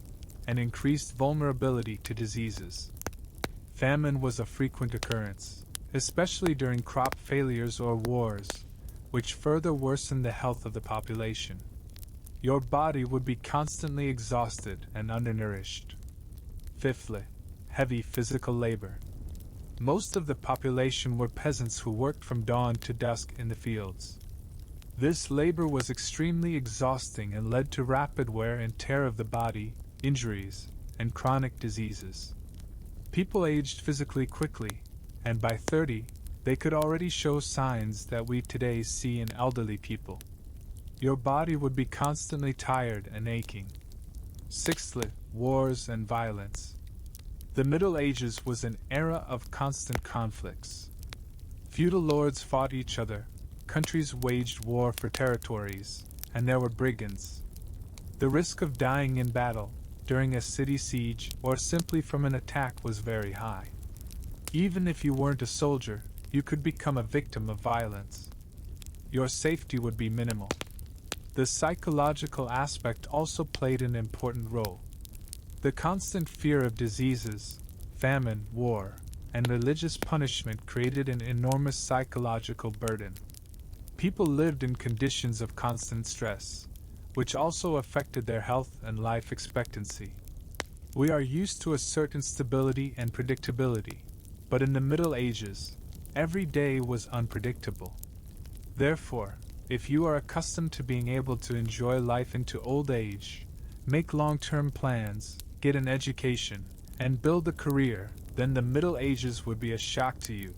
and increased vulnerability to diseases. Famine was a frequent occurrence, especially during crop failures or wars, which further worsened the health of the population. Your body would be constantly exhausted and undernourished. Fifthly, heavy physical labor. Most of the population were peasants who worked from dawn to dusk in the fields. This labor was extremely exhausting and led to rapid wear and tear of the body, injuries, and chronic diseases. People aged physically quickly, and by 30, they could already show signs that we today see in elderly people. Your body would be constantly tired and aching. Sixthly, wars and violence. The Middle Ages was an era of constant conflicts. Feudal lords fought each other, countries waged war for territories, and there were brigands. The risk of dying in battle, during a city siege, or simply from an attack was very high. Even if you weren't a soldier, you could become a victim of violence. Your safety would be minimal. The psychological aspect also played an important role. The constant fear of diseases, famine, war, and religious punishment created an enormous psychological burden. People lived in conditions of constant stress, which also affected their health and life expectancy. We are used to a certain stability and predictability, but in the Middle Ages, every day was unpredictable. Therefore, if you are accustomed to being able to enjoy life into old age, make long-term plans, get an education, and build a career, then the Middle Ages would be a shock to you.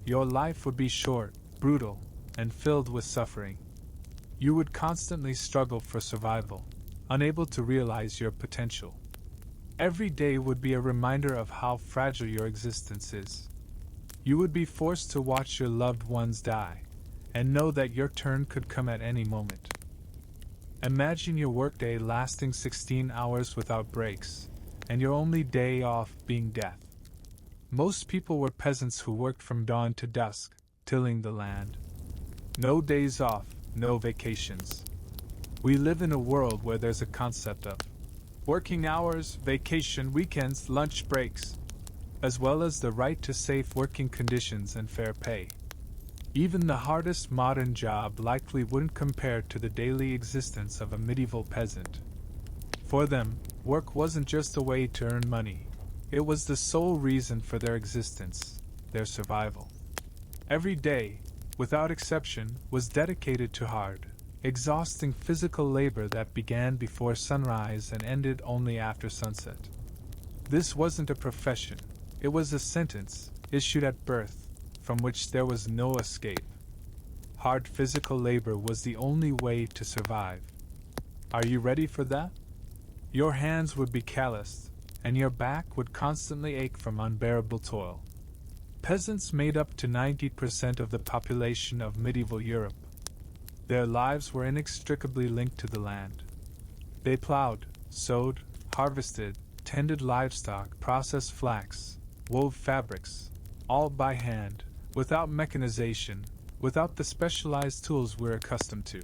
Your life would be short, brutal, and filled with suffering. You would constantly struggle for survival, unable to realize your potential. Every day would be a reminder of how fragile your existence is. You would be forced to watch your loved ones die, and know that your turn could come at any moment. Imagine your workday lasting 16 hours without breaks, and your only day off being death. Most people were peasants who worked from dawn to dusk, tilling the land. No days off, no vacations. We live in a world where there's a concept of working hours, vacation, weekends, lunch breaks, as well as the right to safe working conditions and fair pay. Even the hardest modern job likely wouldn't compare to the daily existence of a medieval peasant. For them, work wasn't just a way to earn money, it was the sole reason for their existence, their survival. Every day, without exception, was dedicated to hard, exhausting physical labor that began before sunrise and ended only after sunset. This wasn't a profession, it was a sentence, issued at birth, from which there was no escape. Hard physical labor was the only way to survive. Are you ready for that? Your hands would be calloused, and your back would constantly ache from unbearable toil. Peasants made up to 90% of the population of medieval Europe. Their lives were inextricably linked to the land. They plowed, sowed, harvested, tended livestock, processed flax, wove fabrics, all by hand, without mechanization, without the specialized tools we're accustomed to.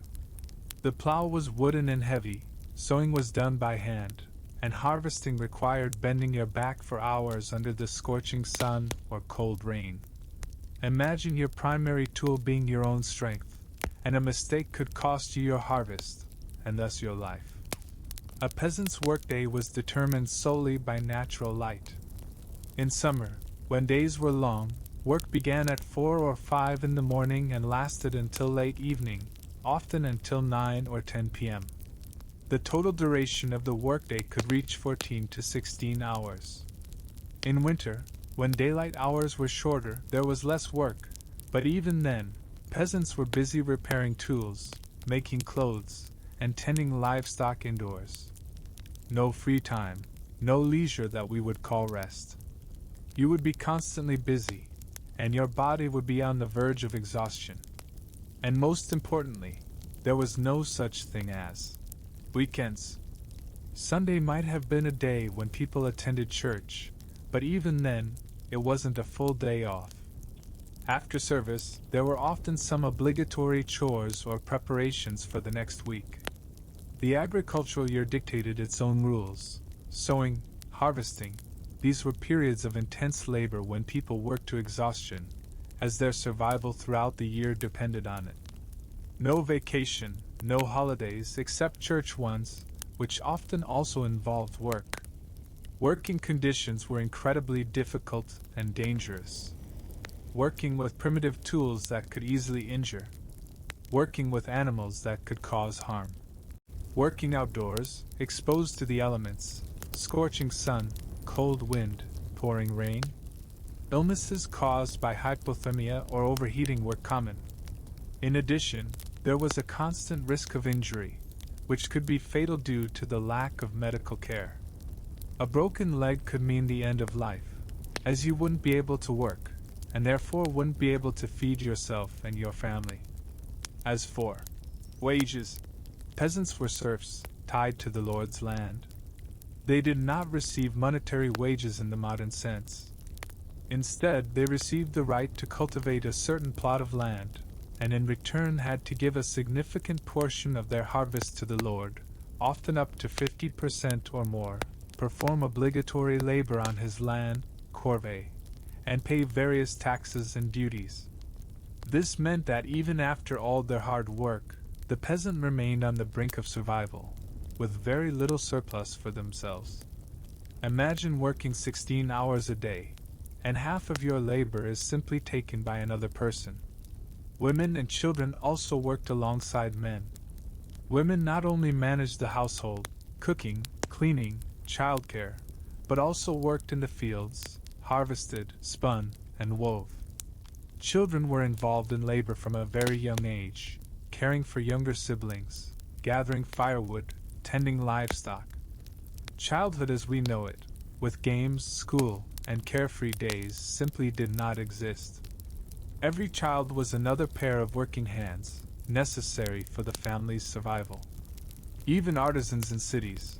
The plow was wooden and heavy, sowing was done by hand, and harvesting required bending your back for hours under the scorching sun or cold rain. Imagine your primary tool being your own strength, and a mistake could cost you your harvest, and thus your life. A peasant's workday was determined solely by natural light. In summer, when days were long, work began at 4 or 5 in the morning and lasted until late evening, often until 9 or 10 p.m. The total duration of the workday could reach 14 to 16 hours. In winter, when daylight hours were shorter, there was less work, but even then, peasants were busy repairing tools, making clothes, and tending livestock indoors. No free time, no leisure that we would call rest. You would be constantly busy, and your body would be on the verge of exhaustion. And most importantly, there was no such thing as weekends. Sunday might have been a day when people attended church, but even then, it wasn't a full day off. After service, there were often some obligatory chores or preparations for the next week. The agricultural year dictated its own rules. Sowing, harvesting, these were periods of intense labor when people worked to exhaustion, as their survival throughout the year depended on it. No vacation, no holidays except church ones, which often also involved work. Working conditions were incredibly difficult and dangerous. Working with primitive tools that could easily injure. Working with animals that could cause harm. Working outdoors, exposed to the elements, scorching sun, cold wind, pouring rain. Illnesses caused by hypothermia or overheating were common. In addition, there was a constant risk of injury, which could be fatal due to the lack of medical care. A broken leg could mean the end of life, as you wouldn't be able to work, and therefore wouldn't be able to feed yourself and your family. As for wages, peasants were serfs, tied to the lord's land. They did not receive monetary wages in the modern sense. Instead, they received the right to cultivate a certain plot of land, and in return had to give a significant portion of their harvest to the lord, often up to 50% or more. perform obligatory labor on his land, corvée, and pay various taxes and duties. This meant that even after all their hard work, the peasant remained on the brink of survival, with very little surplus for themselves. Imagine working 16 hours a day, and half of your labor is simply taken by another person. Women and children also worked alongside men. Women not only managed the household, cooking, cleaning, childcare, but also worked in the fields, harvested, spun, and wove. Children were involved in labor from a very young age, caring for younger siblings, gathering firewood, tending livestock. Childhood as we know it, with games, school, and carefree days, simply did not exist. Every child was another pair of working hands, necessary for the family's survival. Even artisans in cities,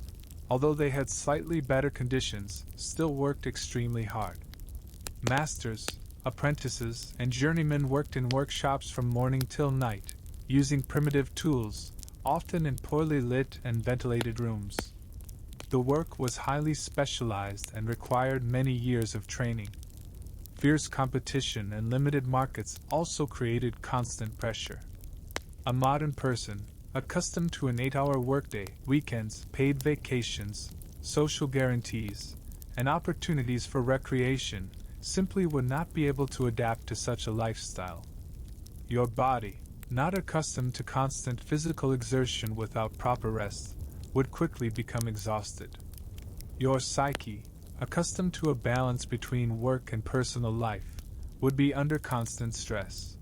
although they had slightly better conditions, still worked extremely hard. Masters, apprentices, and journeymen worked in workshops from morning till night, using primitive tools, often in poorly lit and ventilated rooms. The work was highly specialized and required many years of training. Fierce competition and limited markets also created constant pressure. A modern person, accustomed to an 8-hour workday, weekends, paid vacations, social guarantees, and opportunities for recreation, simply would not be able to adapt to such a lifestyle. Your body, not accustomed to constant physical exertion without proper rest, would quickly become exhausted. Your psyche, accustomed to a balance between work and personal life, would be under constant stress.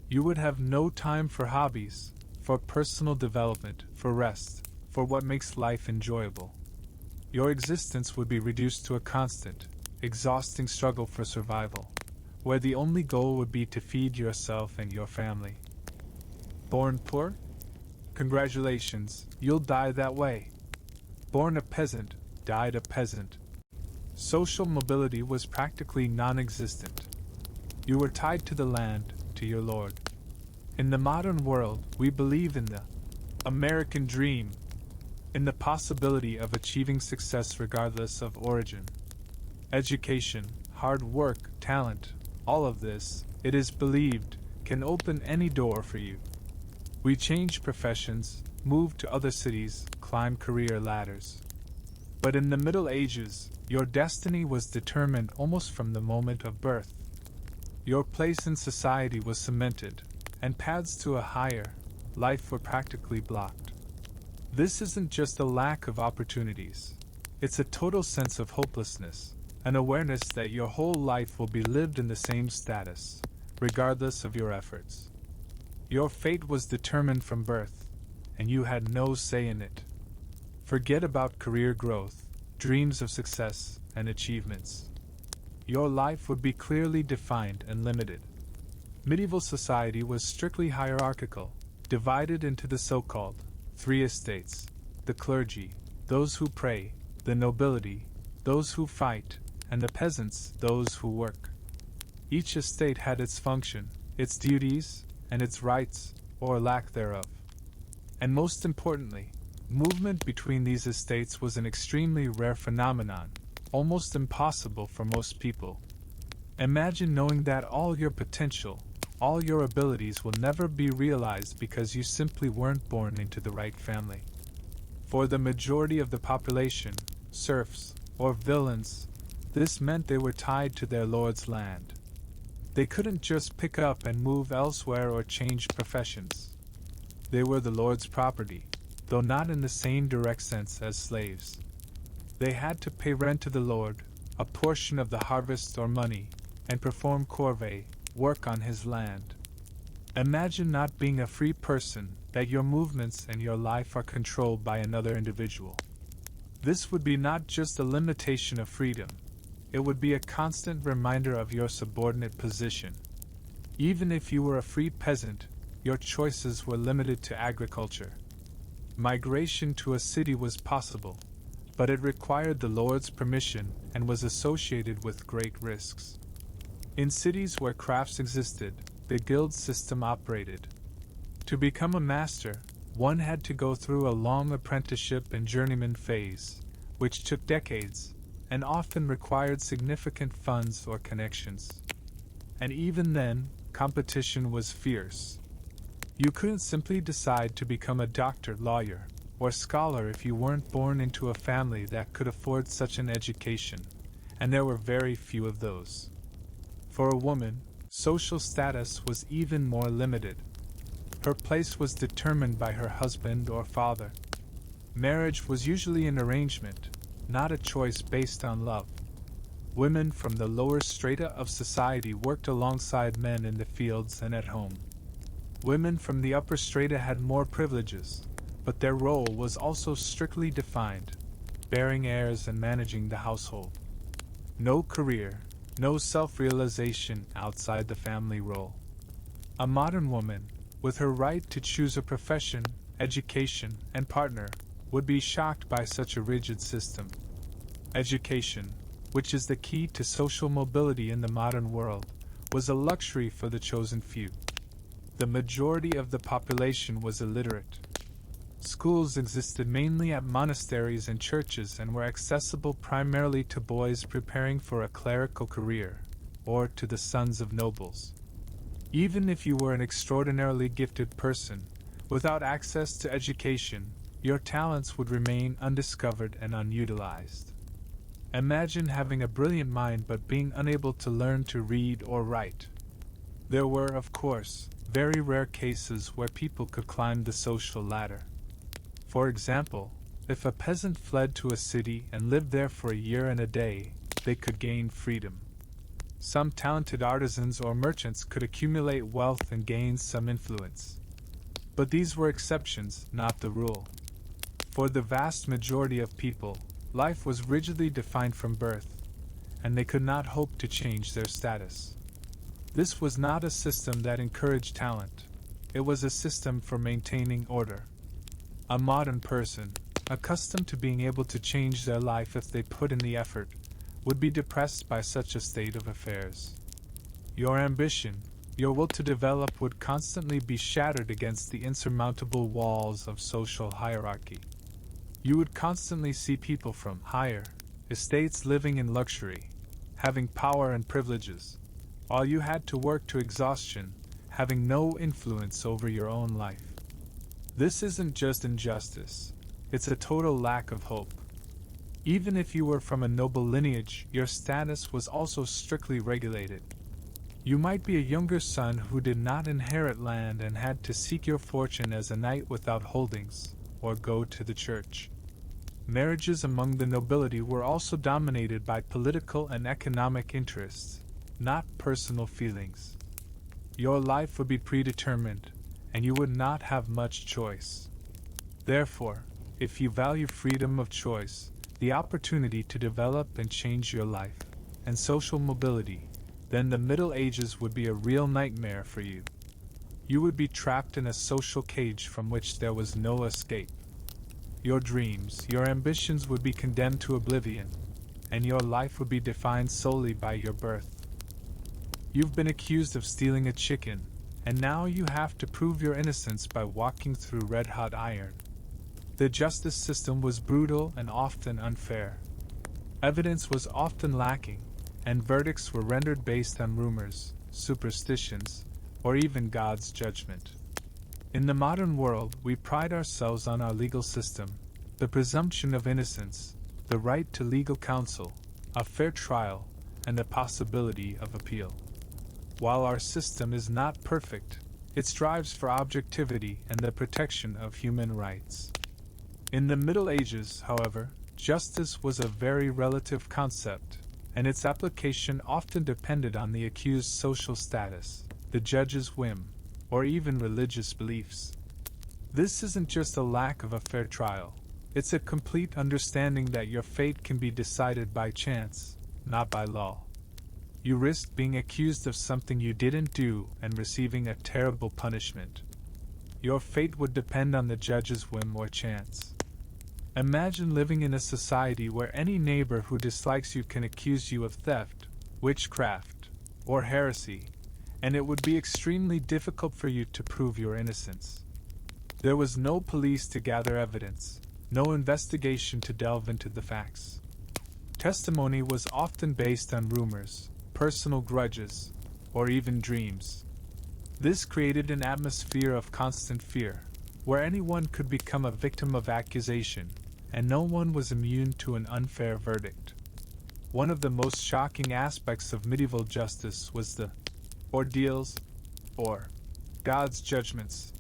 You would have no time for hobbies, for personal development, for rest, for what makes life enjoyable. Your existence would be reduced to a constant, exhausting struggle for survival, where the only goal would be to feed yourself and your family. Born poor? Congratulations, you'll die that way. Born a peasant, died a peasant. Social mobility was practically non-existent. You were tied to the land, to your lord. In the modern world, we believe in the American dream, in the possibility of achieving success regardless of origin. Education, hard work, talent, all of this, it is believed, can open any door for you. We change professions, move to other cities, climb career ladders. But in the Middle Ages, your destiny was determined almost from the moment of birth. Your place in society was cemented, and paths to a higher life were practically blocked. This isn't just a lack of opportunities. It's a total sense of hopelessness, an awareness that your whole life will be lived in the same status, regardless of your efforts. Your fate was determined from birth, and you had no say in it. Forget about career growth, dreams of success, and achievements. Your life would be clearly defined and limited. Medieval society was strictly hierarchical, divided into the so-called 3 estates: the clergy, those who pray, the nobility, those who fight, and the peasants, those who work. Each estate had its function, its duties, and its rights, or lack thereof. And most importantly, movement between these estates was an extremely rare phenomenon, almost impossible for most people. Imagine knowing that all your potential, all your abilities will never be realized because you simply weren't born into the right family. For the majority of the population, serfs, or villains, this meant they were tied to their lord's land. They couldn't just pick up and move elsewhere or change professions. They were the lord's property, though not in the same direct sense as slaves. They had to pay rent to the lord, a portion of the harvest or money, and perform corvée, work on his land. Imagine not being a free person, that your movements and your life are controlled by another individual. This would be not just a limitation of freedom, it would be a constant reminder of your subordinate position. Even if you were a free peasant, your choices were limited to agriculture. Migration to a city was possible, but it required the lord's permission and was associated with great risks. In cities where crafts existed, the guild system operated. To become a master, one had to go through a long apprenticeship and journeyman phase, which took decades, and often required significant funds or connections. And even then, competition was fierce. You couldn't simply decide to become a doctor, lawyer, or scholar if you weren't born into a family that could afford such an education, and there were very few of those. For a woman, social status was even more limited. Her place was determined by her husband or father. Marriage was usually an arrangement, not a choice based on love. Women from the lower strata of society worked alongside men in the fields and at home. Women from the upper strata had more privileges, but their role was also strictly defined, bearing heirs and managing the household. No career, no self-realization outside the family role. A modern woman, with her right to choose a profession, education, and partner, would be shocked by such a rigid system. Education, which is the key to social mobility in the modern world, was a luxury for the chosen few. The majority of the population was illiterate. Schools existed mainly at monasteries and churches and were accessible primarily to boys preparing for a clerical career, or to the sons of nobles. Even if you were an extraordinarily gifted person, without access to education, your talents would remain undiscovered and unutilized. Imagine having a brilliant mind but being unable to learn to read or write. There were, of course, very rare cases where people could climb the social ladder. For example, if a peasant fled to a city and lived there for a year and a day, they could gain freedom. Some talented artisans or merchants could accumulate wealth and gain some influence. But these were exceptions, not the rule. For the vast majority of people, life was rigidly defined from birth, and they could not hope to change their status. This was not a system that encouraged talent. It was a system for maintaining order. A modern person, accustomed to being able to change their life if they put in the effort, would be depressed by such a state of affairs. Your ambition, your will to develop would constantly be shattered against the insurmountable walls of social hierarchy. You would constantly see people from higher estates living in luxury, having power and privileges, while you had to work to exhaustion, having no influence over your own life. This isn't just injustice, it's a total lack of hope. Even if you were from a noble lineage, your status was also strictly regulated. You might be a younger son who did not inherit land and had to seek your fortune as a knight without holdings, or go to the church. Marriages among the nobility were also dominated by political and economic interests, not personal feelings. Your life would be predetermined, and you would not have much choice. Therefore, if you value freedom of choice, the opportunity to develop and change your life, and social mobility, then the Middle Ages would be a real nightmare for you. You would be trapped in a social cage from which there was no escape. Your dreams, your ambitions would be condemned to oblivion, and your life would be defined solely by your birth. You've been accused of stealing a chicken, and now you have to prove your innocence by walking through red-hot iron. The justice system was brutal and often unfair. Evidence was often lacking, and verdicts were rendered based on rumors, superstitions, or even God's judgment. In the modern world, we pride ourselves on our legal system, the presumption of innocence, the right to legal counsel, a fair trial, and the possibility of appeal. While our system is not perfect, it strives for objectivity and the protection of human rights. In the Middle Ages, however, justice was a very relative concept, and its application often depended on the accused's social status, the judge's whim, or even religious beliefs. This isn't just a lack of a fair trial, it's a complete understanding that your fate can be decided by chance, not by law. You risked being accused of something you didn't do and receiving a terrible punishment. Your fate would depend on the judge's whim or chance. Imagine living in a society where any neighbor who dislikes you can accuse you of theft, witchcraft, or heresy, and it would be extremely difficult for you to prove your innocence. There was no police to gather evidence, no investigation to delve into the facts. Testimony was often based on rumors, personal grudges, or even dreams. This created an atmosphere of constant fear, where anyone could become a victim of accusation, and no one was immune to an unfair verdict. One of the most shocking aspects of medieval justice was the ordeals, or God's judgments.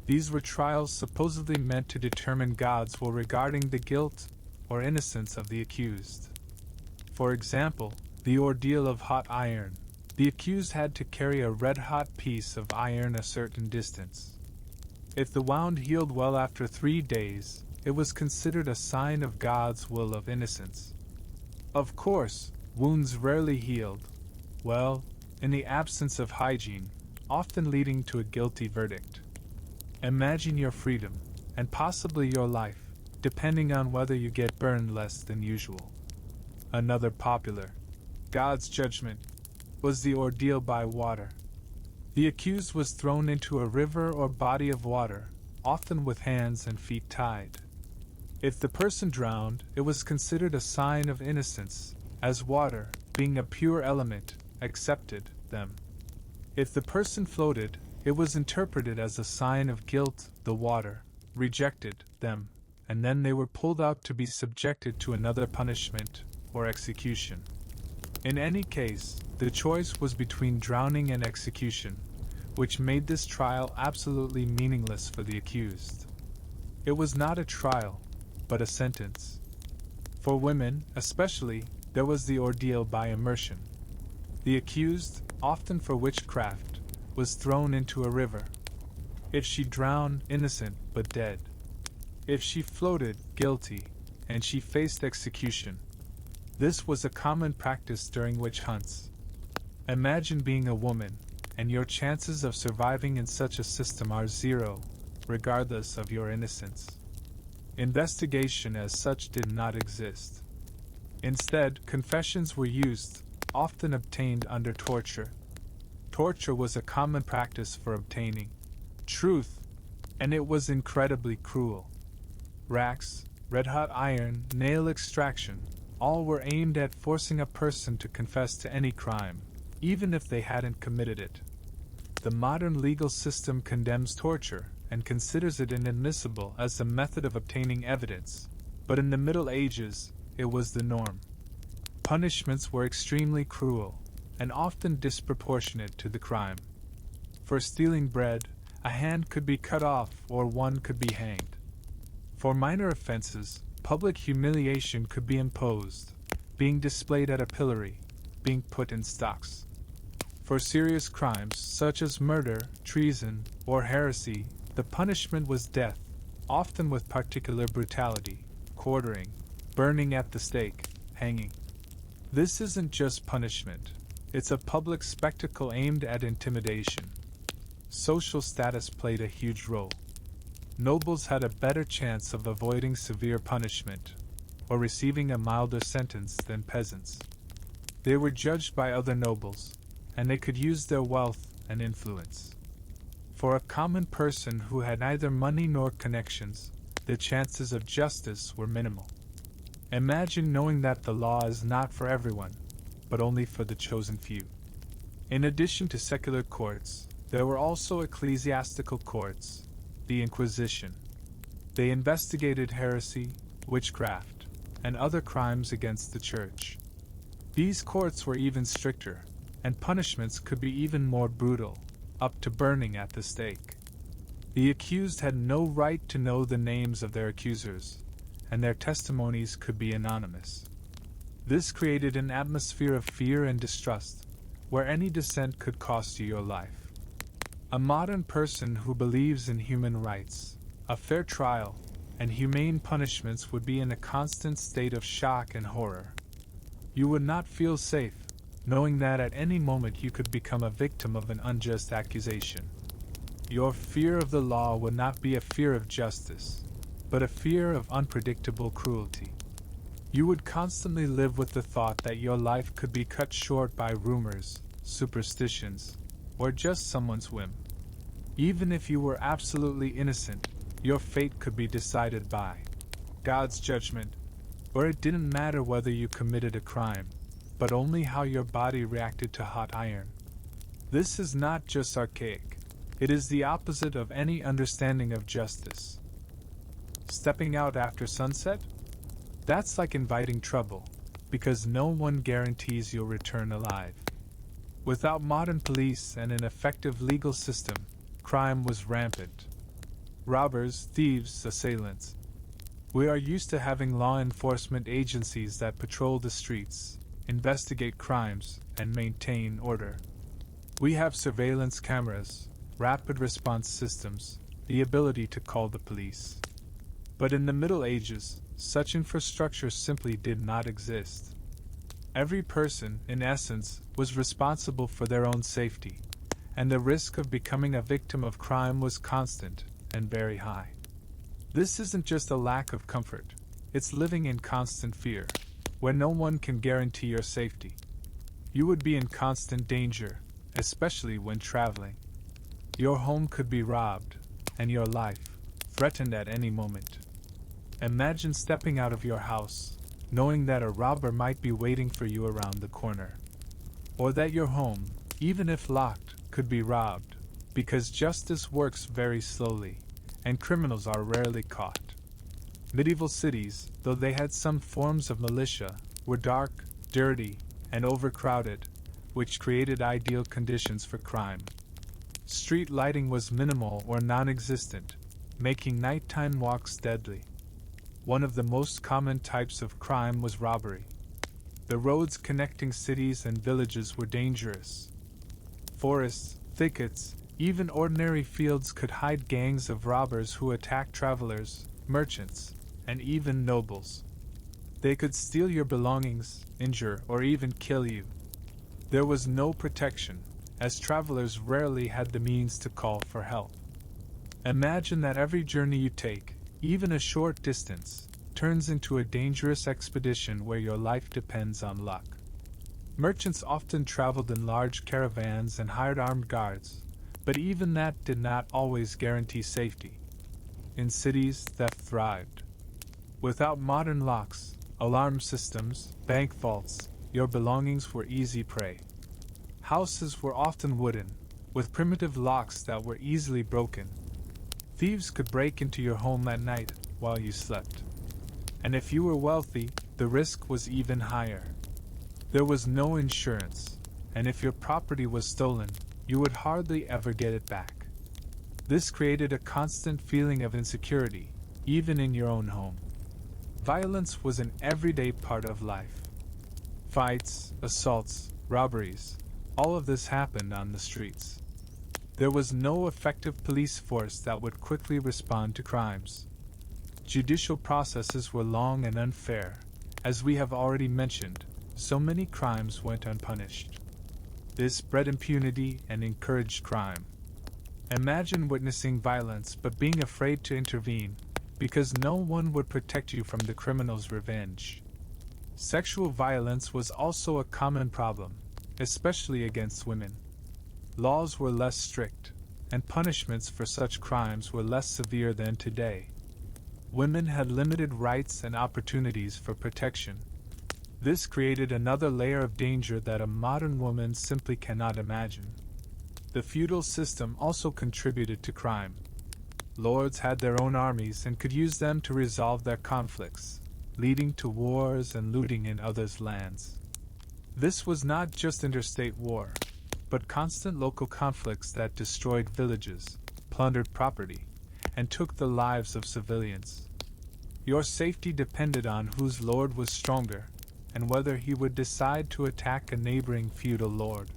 These were trials supposedly meant to determine God's will regarding the guilt or innocence of the accused. For example, the ordeal of hot iron. The accused had to carry a red-hot piece of iron a certain distance. If the wound healed well after 3 days, it was considered a sign of God's will of innocence. Of course, wounds rarely healed, well, in the absence of hygiene, often leading to a guilty verdict. Imagine your freedom, and possibly your life, depending on whether you get burned less than usual. Another popular, God's judgment, was the ordeal by water. The accused was thrown into a river or body of water, often with hands and feet tied. If the person drowned, it was considered a sign of innocence, as water, being a pure element, accepted them. If the person floated, it was interpreted as a sign of guilt, the water rejected them, and then they were pulled out to be subjected to another punishment, or execution. In any case, the choice was between drowning and execution, which made this trial absolutely meaningless for the accused. It was not a trial, but a sentence. For women, especially, there was the ordeal by immersion. The accused, often for witchcraft, was thrown into a river. If she drowned, innocent but dead. If she floated, guilty, and she faced execution. This was a common practice during witch hunts. Imagine being a woman, and your chances of surviving in such a system are zero, regardless of your innocence. Investigation as such did not exist. Instead, confessions were used, often obtained under torture. Torture was a common practice for obtaining truth, and it was incredibly cruel. Racks, red-hot iron, nail extraction, all were aimed at forcing a person to confess to any crime, even if they hadn't committed it. The modern legal system condemns torture and considers it inadmissible as a method of obtaining evidence, but in the Middle Ages, it was the norm. Punishments were extremely cruel, and often disproportionate to the crime. For stealing bread, a hand could be cut off or one could be hanged. For minor offenses, public humiliation could be imposed, being displayed at a pillory, being put in stocks. For serious crimes such as murder, treason, or heresy, the punishment was death, often with particular brutality, quartering, burning at the stake, hanging. This isn't just punishment, it's a public spectacle aimed at intimidation. Social status played a huge role. Nobles had a better chance of avoiding severe punishment, or receiving a milder sentence than peasants. They were judged by other nobles, and they could use their wealth and influence. For a common person who had neither money nor connections, the chances of justice were minimal. Imagine knowing that the law is not for everyone, but only for the chosen few. In addition to secular courts, there were also ecclesiastical courts, the Inquisition. They investigated heresy, witchcraft, and other crimes against the church. These courts were even stricter, and punishments could be even more brutal, up to burning at the stake. The accused had no right to know the names of their accusers, and their testimonies could be anonymous. This created an atmosphere of fear and distrust, where any dissent could cost you your life. A modern person who believes in human rights, a fair trial, and humane punishments would be in a constant state of shock and horror. You would not feel safe, knowing that at any moment you could become a victim of an unjust accusation. Your fear of the law would not be a fear of justice, but a fear of unpredictable cruelty. You would constantly live with the thought that your life could be cut short by rumors, superstitions, or just someone's whim. Even if you were absolutely innocent, your fate could be decided by God's judgment, where it didn't matter whether you committed a crime, but only how your body reacted to hot iron. This is not just archaic, it is the opposite of any understanding of justice. Stepping out after sunset? That's like inviting trouble, because no one guarantees you'll return alive. Without modern police and an effective legal system, crime was rampant. Robbers, thieves, assailants. We are used to having law enforcement agencies that patrol the streets, investigate crimes, and maintain order. We have surveillance cameras, rapid response systems, the ability to call the police. But in the Middle Ages, such infrastructure simply did not exist. Every person, in essence, was responsible for their own safety, and the risk of becoming a victim of crime was constant and very high. This isn't just a lack of comfort, it's living in constant fear, where no one can guarantee your safety. You would be in constant danger, especially when traveling. Your home could be robbed, and your life threatened at any moment. Imagine stepping out of your house, knowing that a robber might be waiting for you around the corner. Or that your home, even if locked, could be robbed, because justice works very slowly, and criminals are rarely caught. Medieval cities, though they had some forms of militia, were dark, dirty, and overcrowded, which created ideal conditions for crime. Street lighting was minimal or non-existent, making nighttime walks deadly. One of the most common types of crime was robbery. The roads connecting cities and villages were dangerous. Forests, thickets, even ordinary fields could hide gangs of robbers who attacked travelers, merchants, and even nobles. They could steal your belongings, injure, or even kill you. There was no protection, as travelers rarely had the means to call for help. Imagine that every journey you take, even a short distance, turns into a dangerous expedition where your life depends on luck. Merchants often traveled in large caravans and hired armed guards, but even that did not always guarantee safety. In cities, theft thrived. Without modern locks, alarm systems, bank vaults, your belongings were easy prey. Houses were often wooden, with primitive locks that were easily broken. Thieves could break into your home at night while you slept. And if you were wealthy, the risk was even higher. There was no insurance, and if your property was stolen, you would hardly ever get it back. This created a constant feeling of insecurity, even in your own home. Violence was an everyday part of life. Fights, assaults, robberies, all of this happened on the streets. There was no effective police force that would quickly respond to crimes. Judicial processes were long and unfair. As we have already mentioned, so many crimes went unpunished. This bred impunity and encouraged crime. Imagine witnessing violence but being afraid to intervene, because no one would protect you from the criminal's revenge. Sexual violence was also a common problem, especially against women. Laws were less strict, and punishments for such crimes were less severe than today. Women had limited rights and opportunities for protection. This created another layer of danger that a modern woman simply cannot imagine. The feudal system also contributed to crime. Lords had their own armies and could use them to resolve their conflicts, leading to wars and looting in others' lands. This was not just interstate war, but constant local conflicts that destroyed villages, plundered property, and took the lives of civilians. Your safety depended on whose lord was stronger, and whether he would decide to attack a neighboring feudal lord.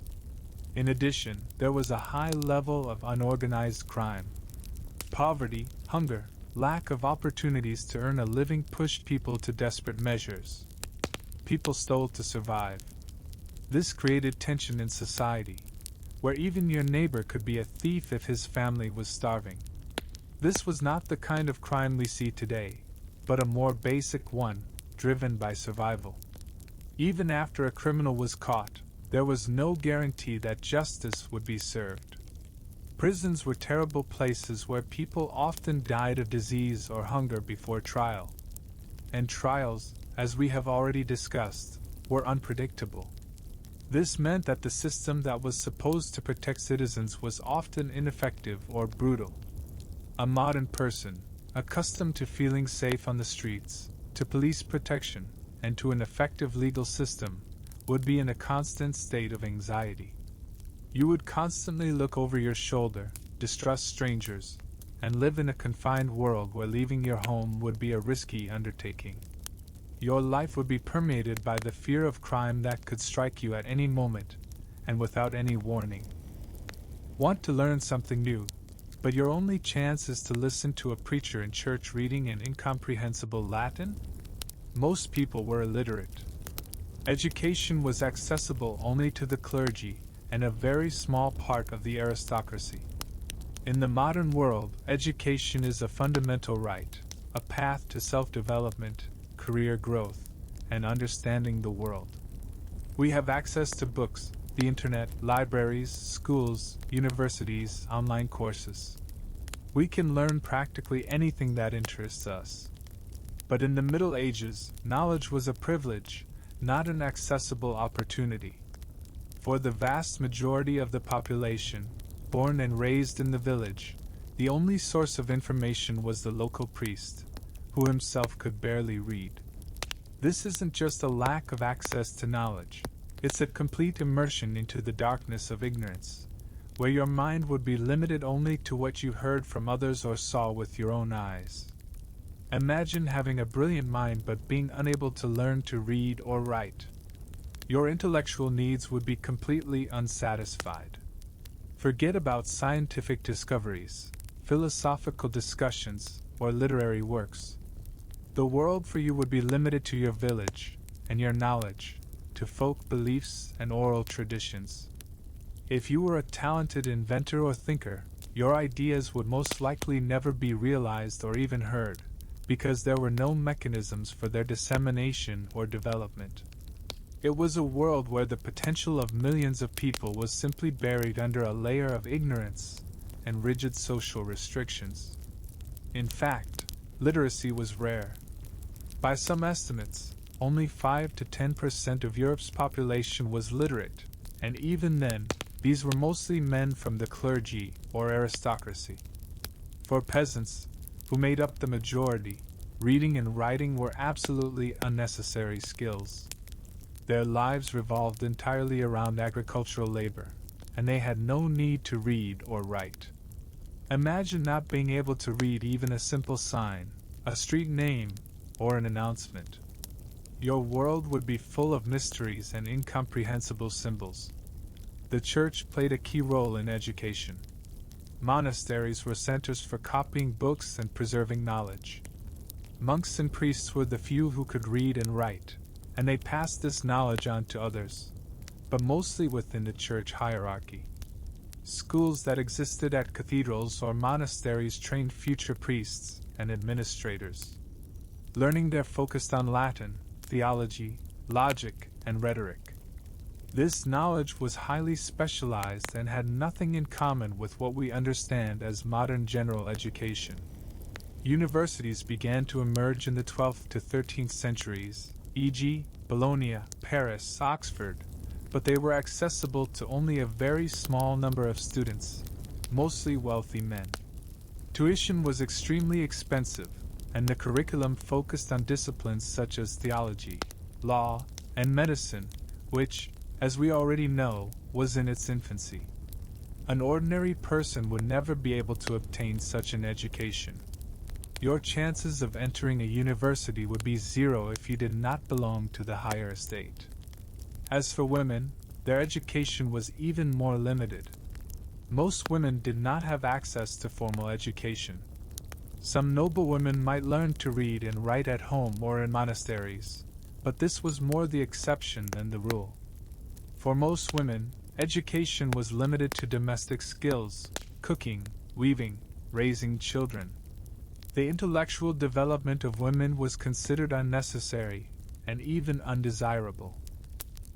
In addition, there was a high level of unorganized crime. Poverty, hunger, lack of opportunities to earn a living pushed people to desperate measures. People stole to survive. This created tension in society, where even your neighbor could be a thief if his family was starving. This was not the kind of crime we see today, but a more basic one, driven by survival. Even after a criminal was caught, there was no guarantee that justice would be served. Prisons were terrible places where people often died of disease or hunger before trial. and trials, as we have already discussed, were unpredictable. This meant that the system that was supposed to protect citizens was often ineffective or brutal. A modern person, accustomed to feeling safe on the streets, to police protection, and to an effective legal system, would be in a constant state of anxiety. You would constantly look over your shoulder, distrust strangers, and live in a confined world where leaving your home would be a risky undertaking. Your life would be permeated by the fear of crime that could strike you at any moment, and without any warning. Want to learn something new, but your only chance is to listen to a preacher in church reading in incomprehensible Latin? Most people were illiterate. Education was accessible only to the clergy and a very small part of the aristocracy. In the modern world, education is a fundamental right, a path to self-development, career growth, and understanding the world. We have access to books, the internet, libraries, schools, universities, online courses. We can learn practically anything that interests us. But in the Middle Ages, knowledge was a privilege, not an accessible opportunity. For the vast majority of the population, born and raised in the village, the only source of information was the local priest, who himself could barely read. This isn't just a lack of access to knowledge, it's a complete immersion into the darkness of ignorance, where your mind would be limited only to what you heard from others or saw with your own eyes. Imagine having a brilliant mind but being unable to learn to read or write. Your intellectual needs would be completely unsatisfied. Forget about scientific discoveries, philosophical discussions, or literary works. The world for you would be limited to your village, and your knowledge, to folk beliefs and oral traditions. If you were a talented inventor or thinker, your ideas would most likely never be realized or even heard, because there were no mechanisms for their dissemination or development. It was a world where the potential of millions of people was simply buried under a layer of ignorance and rigid social restrictions. In fact, literacy was rare. By some estimates, only 5 to 10% of Europe's population was literate, and even then, these were mostly men from the clergy or aristocracy. For peasants, who made up the majority, reading and writing were absolutely unnecessary skills. Their lives revolved entirely around agricultural labor, and they had no need to read or write. Imagine not being able to read even a simple sign, a street name, or an announcement. Your world would be full of mysteries and incomprehensible symbols. The church played a key role in education. Monasteries were centers for copying books and preserving knowledge. Monks and priests were the few who could read and write, and they passed this knowledge on to others, but mostly within the church hierarchy. Schools that existed at cathedrals or monasteries trained future priests and administrators. Learning there focused on Latin, theology, logic, and rhetoric. This knowledge was highly specialized and had nothing in common with what we understand as modern general education. Universities began to emerge in the 12th to 13th centuries, e.g., Bologna, Paris, Oxford, but they were accessible to only a very small number of students, mostly wealthy men. Tuition was extremely expensive, and the curriculum focused on disciplines such as theology, law, and medicine, which, as we already know, was in its infancy. An ordinary person would never be able to obtain such an education. Your chances of entering a university would be zero if you did not belong to the higher estate. As for women, their education was even more limited. Most women did not have access to formal education. Some noble women might learn to read and write at home or in monasteries, but this was more the exception than the rule. For most women, education was limited to domestic skills, cooking, weaving, raising children. The intellectual development of women was considered unnecessary and even undesirable.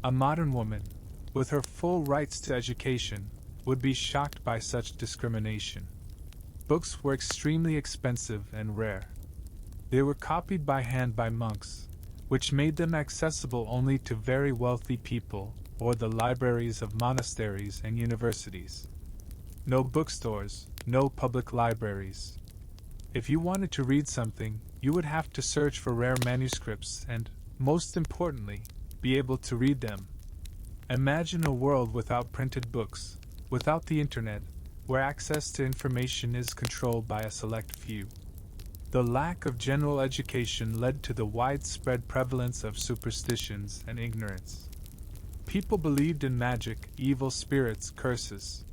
A modern woman, with her full rights to education, would be shocked by such discrimination. Books were extremely expensive and rare. They were copied by hand by monks, which made them accessible only to very wealthy people or the libraries of monasteries and universities. No bookstores, no public libraries. If you wanted to read something, you would have to search for rare manuscripts and, most importantly, be able to read them. Imagine a world without printed books, without the internet, where access to information is controlled by a select few. The lack of general education led to the widespread prevalence of superstitions and ignorance. People believed in magic, evil spirits, curses.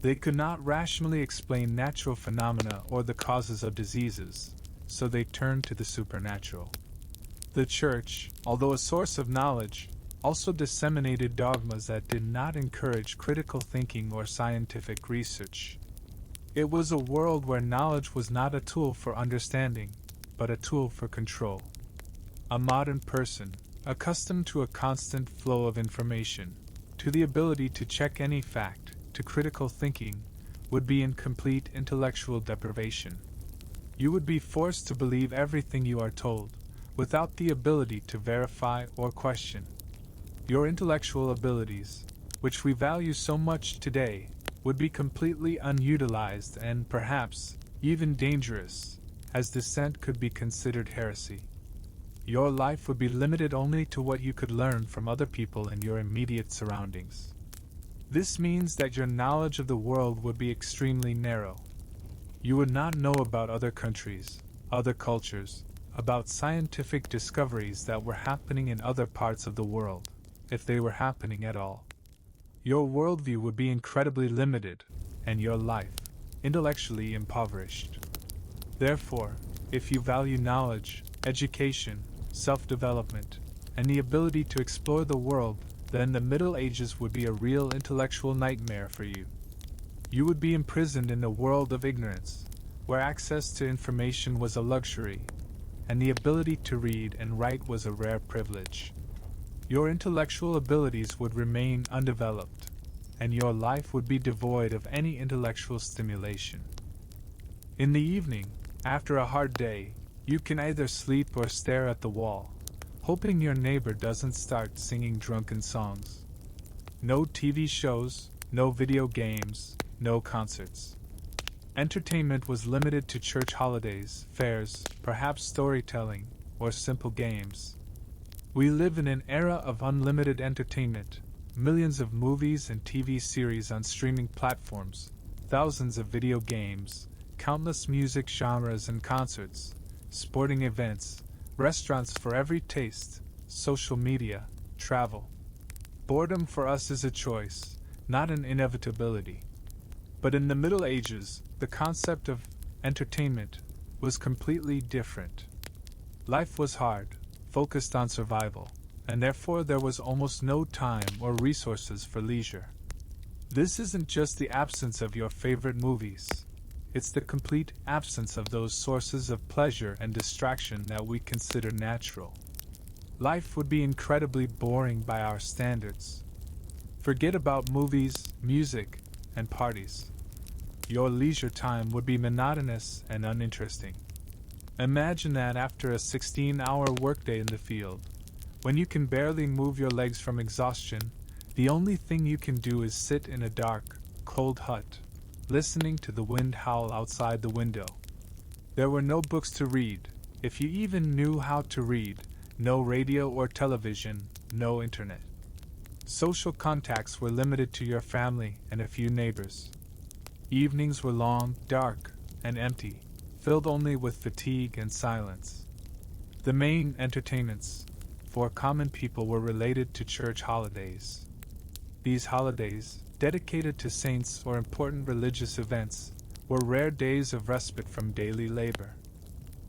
They could not rationally explain natural phenomena or the causes of diseases, so they turned to the supernatural. The Church, although a source of knowledge, also disseminated dogmas that did not encourage critical thinking or scientific research. It was a world where knowledge was not a tool for understanding, but a tool for control. A modern person, accustomed to a constant flow of information, to the ability to check any fact, to critical thinking, would be in complete intellectual deprivation. You would be forced to believe everything you are told, without the ability to verify or question. Your intellectual abilities, which we value so much today, would be completely unutilized and perhaps even dangerous, as dissent could be considered heresy. Your life would be limited only to what you could learn from other people in your immediate surroundings. This means that your knowledge of the world would be extremely narrow. You would not know about other countries, other cultures, about scientific discoveries that were happening in other parts of the world, if they were happening at all. Your worldview would be incredibly limited, and your life, intellectually impoverished. Therefore, if you value knowledge, education, self-development, and the ability to explore the world, then the Middle Ages would be a real intellectual nightmare for you. You would be imprisoned in a world of ignorance, where access to information was a luxury, and the ability to read and write was a rare privilege. Your intellectual abilities would remain undeveloped, and your life would be devoid of any intellectual stimulation. In the evening, after a hard day, you can either sleep or stare at the wall, hoping your neighbor doesn't start singing drunken songs. No TV shows, no video games, no concerts. Entertainment was limited to church holidays, fairs, perhaps storytelling, or simple games. We live in an era of unlimited entertainment, millions of movies and TV series on streaming platforms, thousands of video games, countless music genres and concerts, sporting events, restaurants for every taste, social media, travel. Boredom for us is a choice, not an inevitability. But in the Middle Ages, the concept of entertainment was completely different. Life was hard, focused on survival, and therefore there was almost no time or resources for leisure. This isn't just the absence of your favorite movies. It's the complete absence of those sources of pleasure and distraction that we consider natural. Life would be incredibly boring by our standards. Forget about movies, music, and parties. Your leisure time would be monotonous and uninteresting. Imagine that after a 16-hour workday in the field, when you can barely move your legs from exhaustion, the only thing you can do is sit in a dark, cold hut, listening to the wind howl outside the window. There were no books to read, if you even knew how to read, no radio or television, no internet. Social contacts were limited to your family and a few neighbors. Evenings were long, dark, and empty, filled only with fatigue and silence. The main entertainments for common people were related to church holidays. These holidays, dedicated to saints or important religious events, were rare days of respite from daily labor.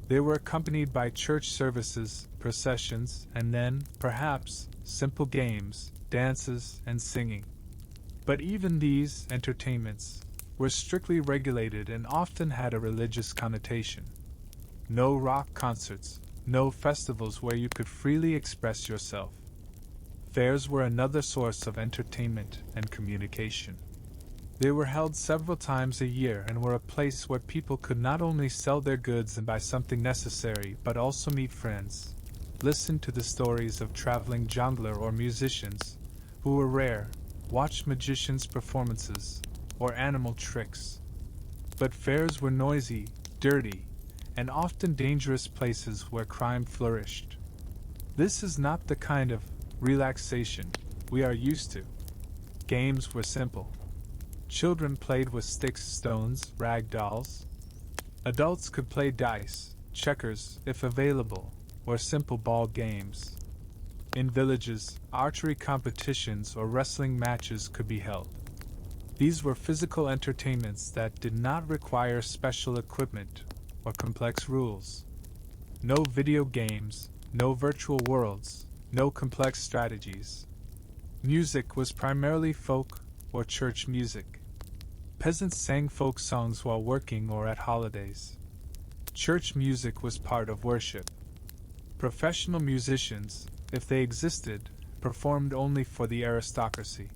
They were accompanied by church services, processions, and then, perhaps, simple games, dances, and singing. But even these entertainments were strictly regulated and often had a religious connotation. No rock concerts, no festivals where you could freely express yourself. Fairs were another source of entertainment and communication. They were held several times a year and were a place where people could not only sell their goods and buy something necessary but also meet friends, listen to the stories of traveling jongleur or musicians, who were rare, watch magicians' performances, or animal tricks. But fairs were noisy, dirty, and often dangerous places where crime flourished. This is not the kind of relaxation we are used to. Games were simple. Children played with sticks, stones, rag dolls. Adults could play dice, checkers, if available, or simple ball games. In villages, archery competitions or wrestling matches could be held. These were physical entertainments that did not require special equipment or complex rules. No video games, no virtual worlds, no complex strategies. Music was primarily folk or church music. Peasants sang folk songs while working or at holidays. Church music was part of worship. Professional musicians, if they existed, performed only for the aristocracy.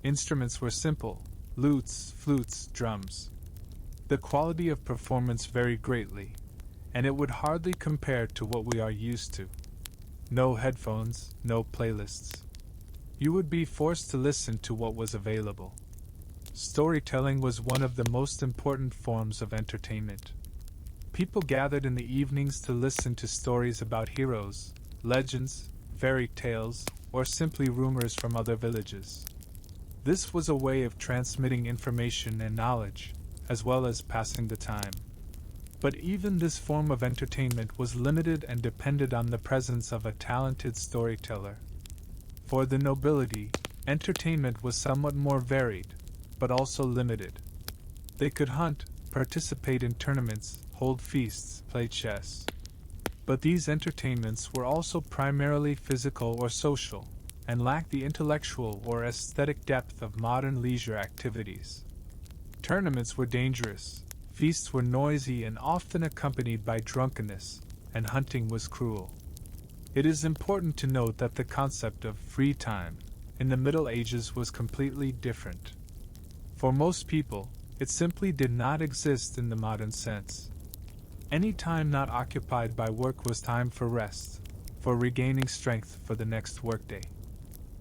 Instruments were simple: lutes, flutes, drums. The quality of performance varied greatly, and it would hardly compare to what we are used to. No headphones, no playlists. You would be forced to listen to what was available. Storytelling was one of the most important forms of entertainment. People gathered in the evenings to listen to stories about heroes, legends, fairy tales, or simply rumors from other villages. This was a way of transmitting information and knowledge, as well as passing the time. But even this form of entertainment was limited and depended on the presence of a talented storyteller. For the nobility, entertainment was somewhat more varied, but also limited. They could hunt, participate in tournaments, hold feasts, play chess. But these entertainments were also primarily physical or social, and lacked the intellectual or aesthetic depth of modern leisure activities. Tournaments were dangerous, feasts were noisy and often accompanied by drunkenness, and hunting was cruel. It is important to note that the concept of free time in the Middle Ages was completely different. For most people, it simply did not exist in the modern sense. Any time not occupied by work was time for rest, for regaining strength for the next workday.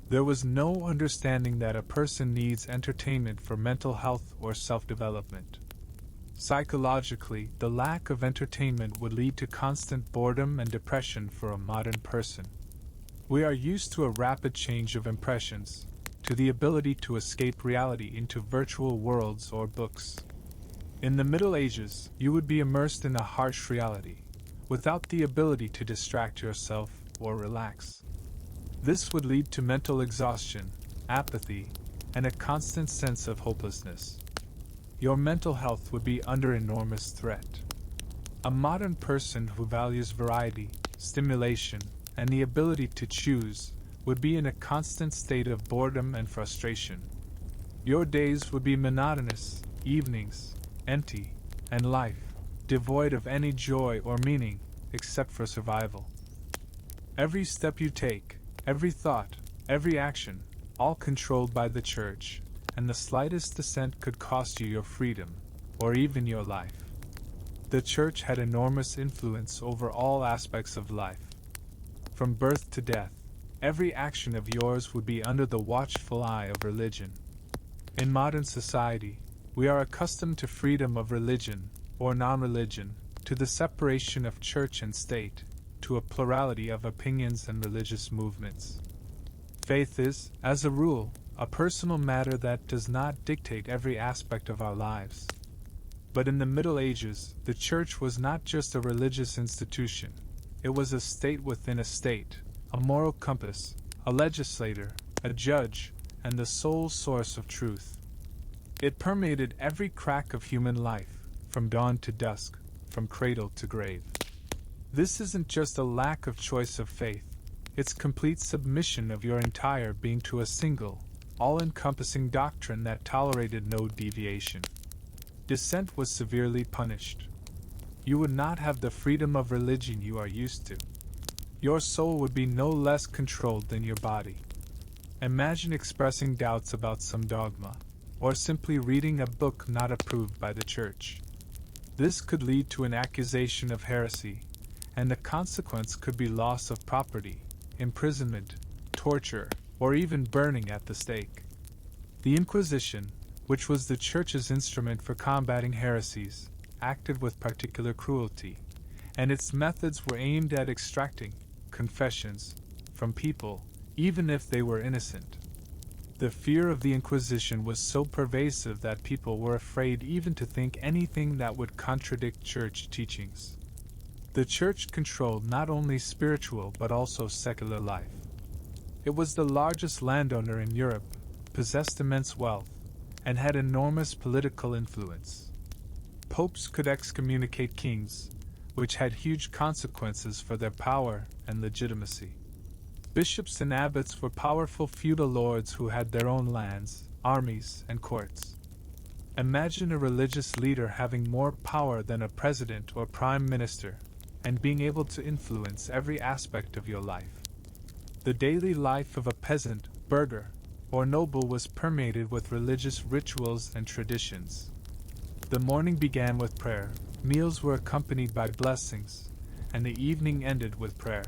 There was no understanding that a person needs entertainment for mental health or self-development. Psychologically, the lack of entertainment would lead to constant boredom and depression for a modern person. We are used to a rapid change of impressions, to the ability to escape reality into virtual worlds or books. In the Middle Ages, you would be immersed in a harsh reality, without the ability to distract yourself or relax. This would lead to mental exhaustion, apathy, and a constant sense of hopelessness. Your mental health would be under enormous threat. A modern person who values variety, stimulation, and the ability to choose would be in a constant state of boredom and frustration. Your days would be monotonous, evenings empty, and life devoid of any joy or meaning except for survival. Every step you take, every thought, every action, all controlled by the church, and the slightest dissent could cost you your freedom, or even your life. The church had enormous influence over all aspects of life. From birth to death, every action of yours would be under the watchful eye of religion. In modern society, we are accustomed to freedom of religion, or non-religion, to the separation of church and state, to a plurality of opinions and religious movements. Faith is, as a rule, a personal matter that does not dictate every aspect of our lives. But in the Middle Ages, the church was not just a religious institution, it was a state within a state, a moral compass, a legislator, a judge, and the sole source of truth. It permeated every crack of human life, from dawn to dusk, from cradle to grave. This isn't just a lack of choice of faith, it's complete submission of your entire being to a single, all-encompassing doctrine that tolerated no deviation. Dissent was severely punished. You would not have the freedom of religion you are used to. Your soul would be no less controlled than your body. Imagine expressing doubts about some dogma. or simply reading a book not approved by the Church. This could lead to an accusation of heresy, and the consequence could be loss of property, imprisonment, torture, or even burning at the stake. The Inquisition, which was the Church's instrument for combating heresies, acted with particular cruelty, and its methods were aimed at extracting confessions from people, even if they were innocent. The fear of the Inquisition was so pervasive that people were afraid even to think anything that would contradict Church teachings. The Church controlled not only spiritual but also secular life. It was the largest landowner in Europe, possessed immense wealth, and had enormous political influence. Popes could excommunicate kings, which had huge consequences for their power and legitimacy. Bishops and abbots were powerful feudal lords who had their own lands, armies, and courts. Imagine a religious leader having more power than a president or prime minister, and being able to influence every aspect of your life. The daily life of a peasant, burgher, or noble was permeated with religious rituals and traditions. The morning began with prayer, meals were accompanied by blessings, and the evening ended with prayer.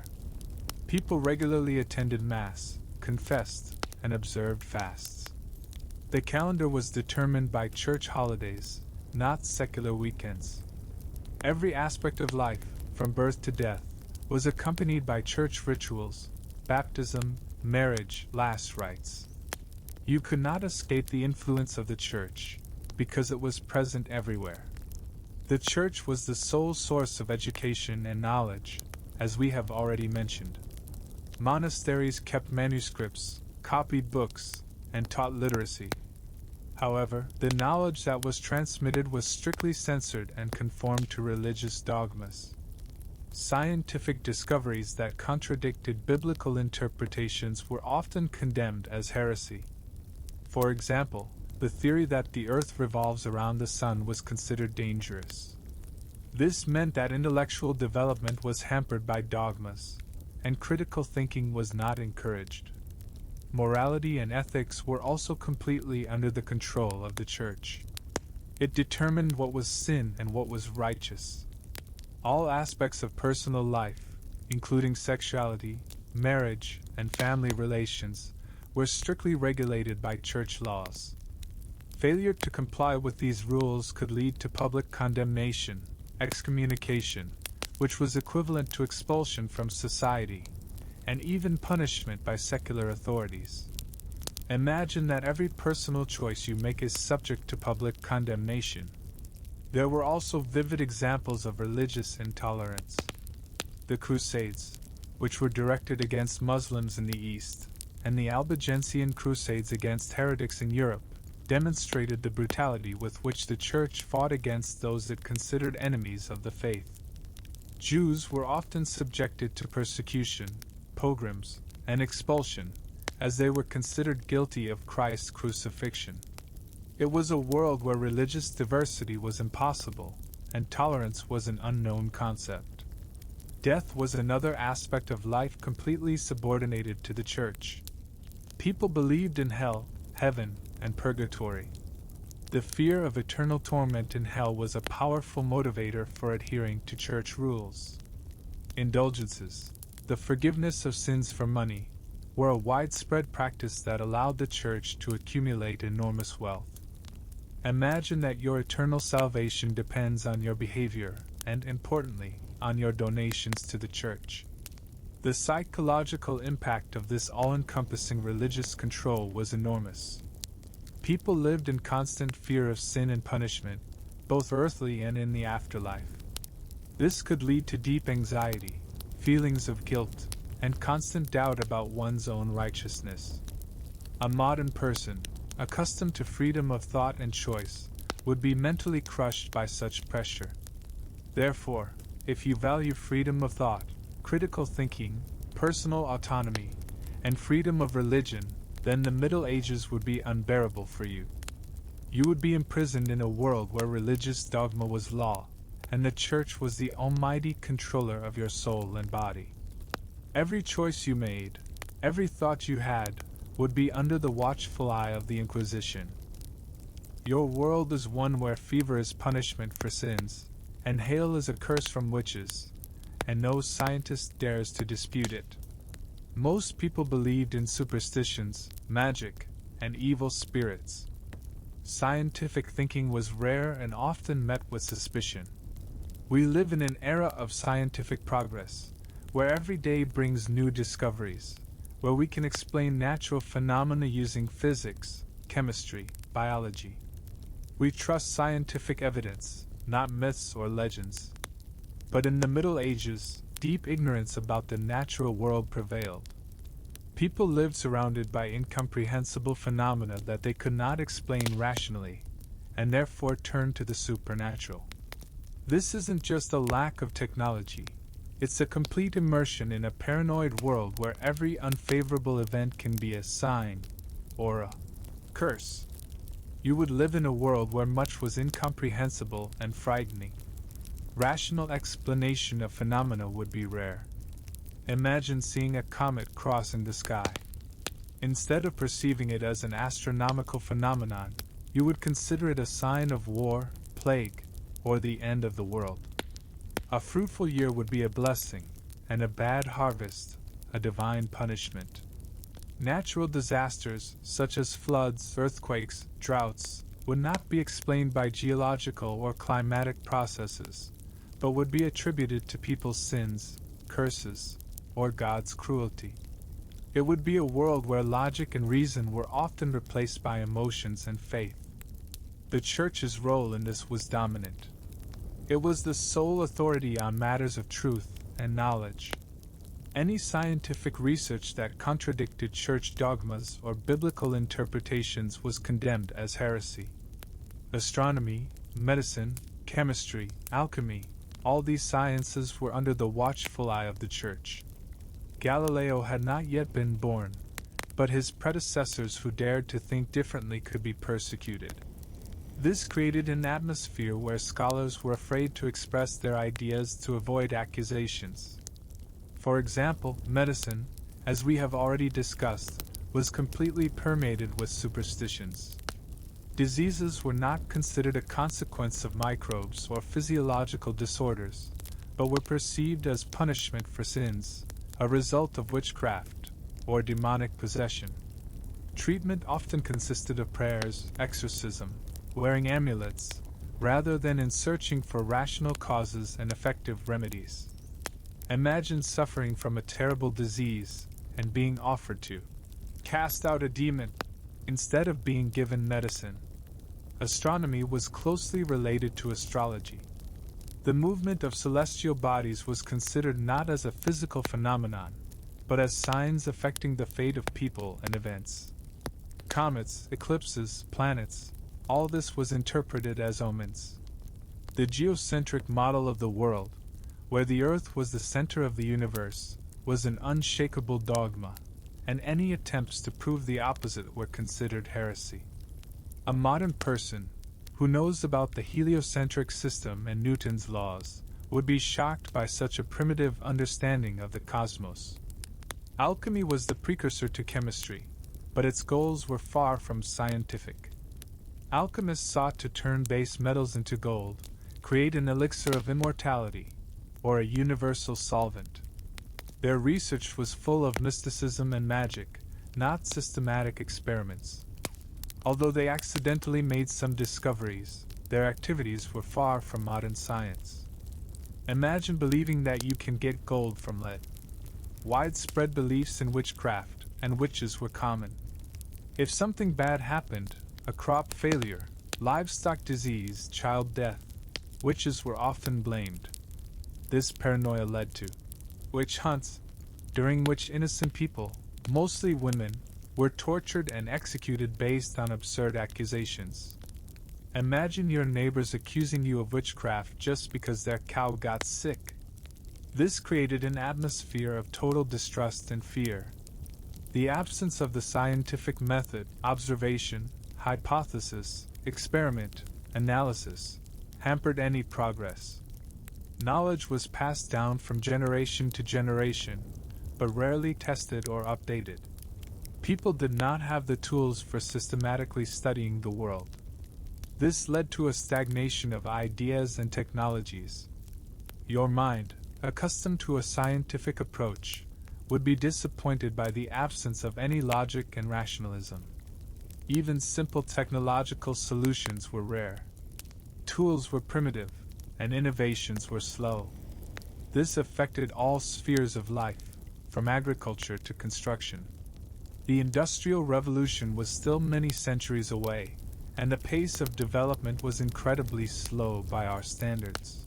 People regularly attended Mass, confessed, and observed fasts. The calendar was determined by church holidays, not secular weekends. Every aspect of life, from birth to death, was accompanied by church rituals, baptism, marriage, last rites. You could not escape the influence of the Church, because it was present everywhere. The Church was the sole source of education and knowledge, as we have already mentioned. Monasteries kept manuscripts, copied books, and taught literacy. However, the knowledge that was transmitted was strictly censored and conformed to religious dogmas. Scientific discoveries that contradicted biblical interpretations were often condemned as heresy. For example, the theory that the earth revolves around the sun was considered dangerous. This meant that intellectual development was hampered by dogmas, and critical thinking was not encouraged. Morality and ethics were also completely under the control of the Church. It determined what was sin and what was righteous. All aspects of personal life, including sexuality, marriage, and family relations, were strictly regulated by church laws. Failure to comply with these rules could lead to public condemnation, excommunication, which was equivalent to expulsion from society, and even punishment by secular authorities. Imagine that every personal choice you make is subject to public condemnation. There were also vivid examples of religious intolerance. The Crusades, which were directed against Muslims in the East, and the Albigensian Crusades against heretics in Europe, demonstrated the brutality with which the Church fought against those it considered enemies of the faith. Jews were often subjected to persecution, pogroms, and expulsion, as they were considered guilty of Christ's crucifixion. It was a world where religious diversity was impossible, and tolerance was an unknown concept. Death was another aspect of life completely subordinated to the Church. People believed in hell, heaven, and purgatory. The fear of eternal torment in hell was a powerful motivator for adhering to church rules. Indulgences, the forgiveness of sins for money, were a widespread practice that allowed the Church to accumulate enormous wealth. Imagine that your eternal salvation depends on your behavior, and importantly, on your donations to the Church. The psychological impact of this all-encompassing religious control was enormous. People lived in constant fear of sin and punishment, both earthly and in the afterlife. This could lead to deep anxiety, feelings of guilt, and constant doubt about one's own righteousness. A modern person, accustomed to freedom of thought and choice, would be mentally crushed by such pressure. Therefore, if you value freedom of thought, critical thinking, personal autonomy, and freedom of religion, then the Middle Ages would be unbearable for you. You would be imprisoned in a world where religious dogma was law, and the Church was the almighty controller of your soul and body. Every choice you made, every thought you had, would be under the watchful eye of the Inquisition. Your world is one where fever is punishment for sins, and hail is a curse from witches, and no scientist dares to dispute it. Most people believed in superstitions, magic, and evil spirits. Scientific thinking was rare and often met with suspicion. We live in an era of scientific progress, where every day brings new discoveries, where we can explain natural phenomena using physics, chemistry, biology. We trust scientific evidence, not myths or legends. But in the Middle Ages, deep ignorance about the natural world prevailed. People lived surrounded by incomprehensible phenomena that they could not explain rationally, and therefore turned to the supernatural. This isn't just a lack of technology, it's a complete immersion in a paranoid world where every unfavorable event can be a sign or a curse. You would live in a world where much was incomprehensible and frightening. Rational explanation of phenomena would be rare. Imagine seeing a comet crossing the sky. Instead of perceiving it as an astronomical phenomenon, you would consider it a sign of war, plague, or the end of the world. A fruitful year would be a blessing, and a bad harvest, a divine punishment. Natural disasters, such as floods, earthquakes, droughts, would not be explained by geological or climatic processes, but would be attributed to people's sins, curses, or God's cruelty. It would be a world where logic and reason were often replaced by emotions and faith. The Church's role in this was dominant. It was the sole authority on matters of truth and knowledge. Any scientific research that contradicted church dogmas or biblical interpretations was condemned as heresy. Astronomy, medicine, chemistry, alchemy, all these sciences were under the watchful eye of the Church. Galileo had not yet been born, but his predecessors who dared to think differently could be persecuted. This created an atmosphere where scholars were afraid to express their ideas to avoid accusations. For example, medicine, as we have already discussed, was completely permeated with superstitions. Diseases were not considered a consequence of microbes or physiological disorders, but were perceived as punishment for sins, a result of witchcraft, or demonic possession. Treatment often consisted of prayers, exorcism, wearing amulets, rather than in searching for rational causes and effective remedies. Imagine suffering from a terrible disease and being offered to cast out a demon instead of being given medicine. Astronomy was closely related to astrology. The movement of celestial bodies was considered not as a physical phenomenon, but as signs affecting the fate of people and events. Comets, eclipses, planets, all this was interpreted as omens. The geocentric model of the world, where the Earth was the center of the universe, was an unshakable dogma, and any attempts to prove the opposite were considered heresy. A modern person, who knows about the heliocentric system and Newton's laws, would be shocked by such a primitive understanding of the cosmos. Alchemy was the precursor to chemistry, but its goals were far from scientific. Alchemists sought to turn base metals into gold, create an elixir of immortality, or a universal solvent. Their research was full of mysticism and magic, not systematic experiments. Although they accidentally made some discoveries, their activities were far from modern science. Imagine believing that you can get gold from lead. Widespread beliefs in witchcraft and witches were common. If something bad happened, a crop failure, livestock disease, child death, witches were often blamed. This paranoia led to witch hunts, during which innocent people, mostly women, were tortured and executed based on absurd accusations. Imagine your neighbors accusing you of witchcraft just because their cow got sick. This created an atmosphere of total distrust and fear. The absence of the scientific method, observation, hypothesis, experiment, analysis, hampered any progress. Knowledge was passed down from generation to generation, but rarely tested or updated. People did not have the tools for systematically studying the world. This led to a stagnation of ideas and technologies. Your mind, accustomed to a scientific approach, would be disappointed by the absence of any logic and rationalism. Even simple technological solutions were rare. Tools were primitive, and innovations were slow. This affected all spheres of life, from agriculture to construction. The Industrial Revolution was still many centuries away, and the pace of development was incredibly slow by our standards.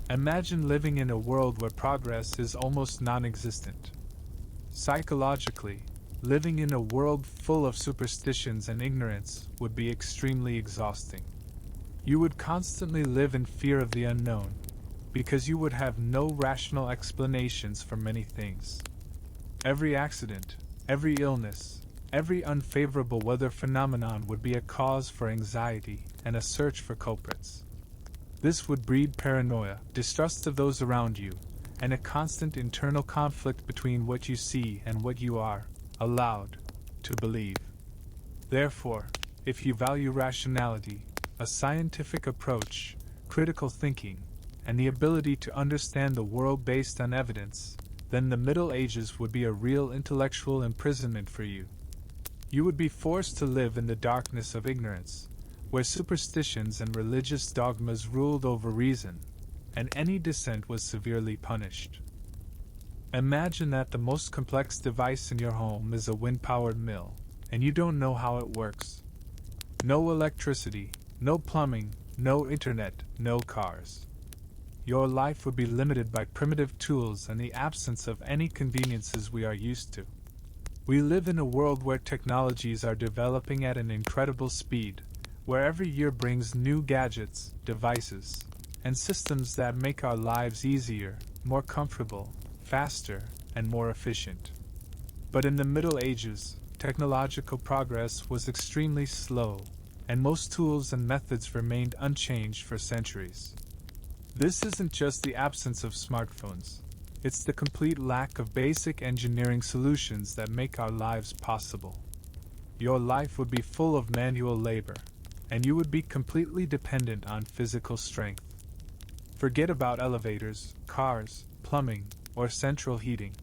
Imagine living in a world where progress is almost non-existent. Psychologically, living in a world full of superstitions and ignorance would be extremely exhausting. You would constantly live in fear of the unknown, because you would have no rational explanations for many things. Every accident, every illness, every unfavorable weather phenomenon would be a cause for anxiety and a search for culprits. This would breed paranoia, distrust of those around you, and a constant internal conflict between what you see and what you are allowed to believe. Therefore, if you value rationality, a scientific approach, critical thinking, and the ability to understand the world based on evidence, then the Middle Ages would be a real intellectual imprisonment for you. You would be forced to live in the darkness of ignorance, where superstitions and religious dogmas ruled over reason, and any dissent was severely punished. Imagine that the most complex device in your home is a wind-powered mill, and you don't know how it works. No electricity, no plumbing, no internet, no cars. Your life would be limited by primitive tools and the absence of any conveniences we are used to. We live in a world where technologies are developing at an incredible speed, where every year brings new gadgets, devices, and systems that make our lives easier, more comfortable, faster, and more efficient. But in the Middle Ages, technological progress was extremely slow, and most tools and methods remained unchanged for centuries. This isn't just the absence of smartphones, it's the complete lack of basic engineering solutions that make our lives possible. Your life would be full of manual labor, and you would be completely dependent on physical strength. Forget about elevators, cars, plumbing, or central heating.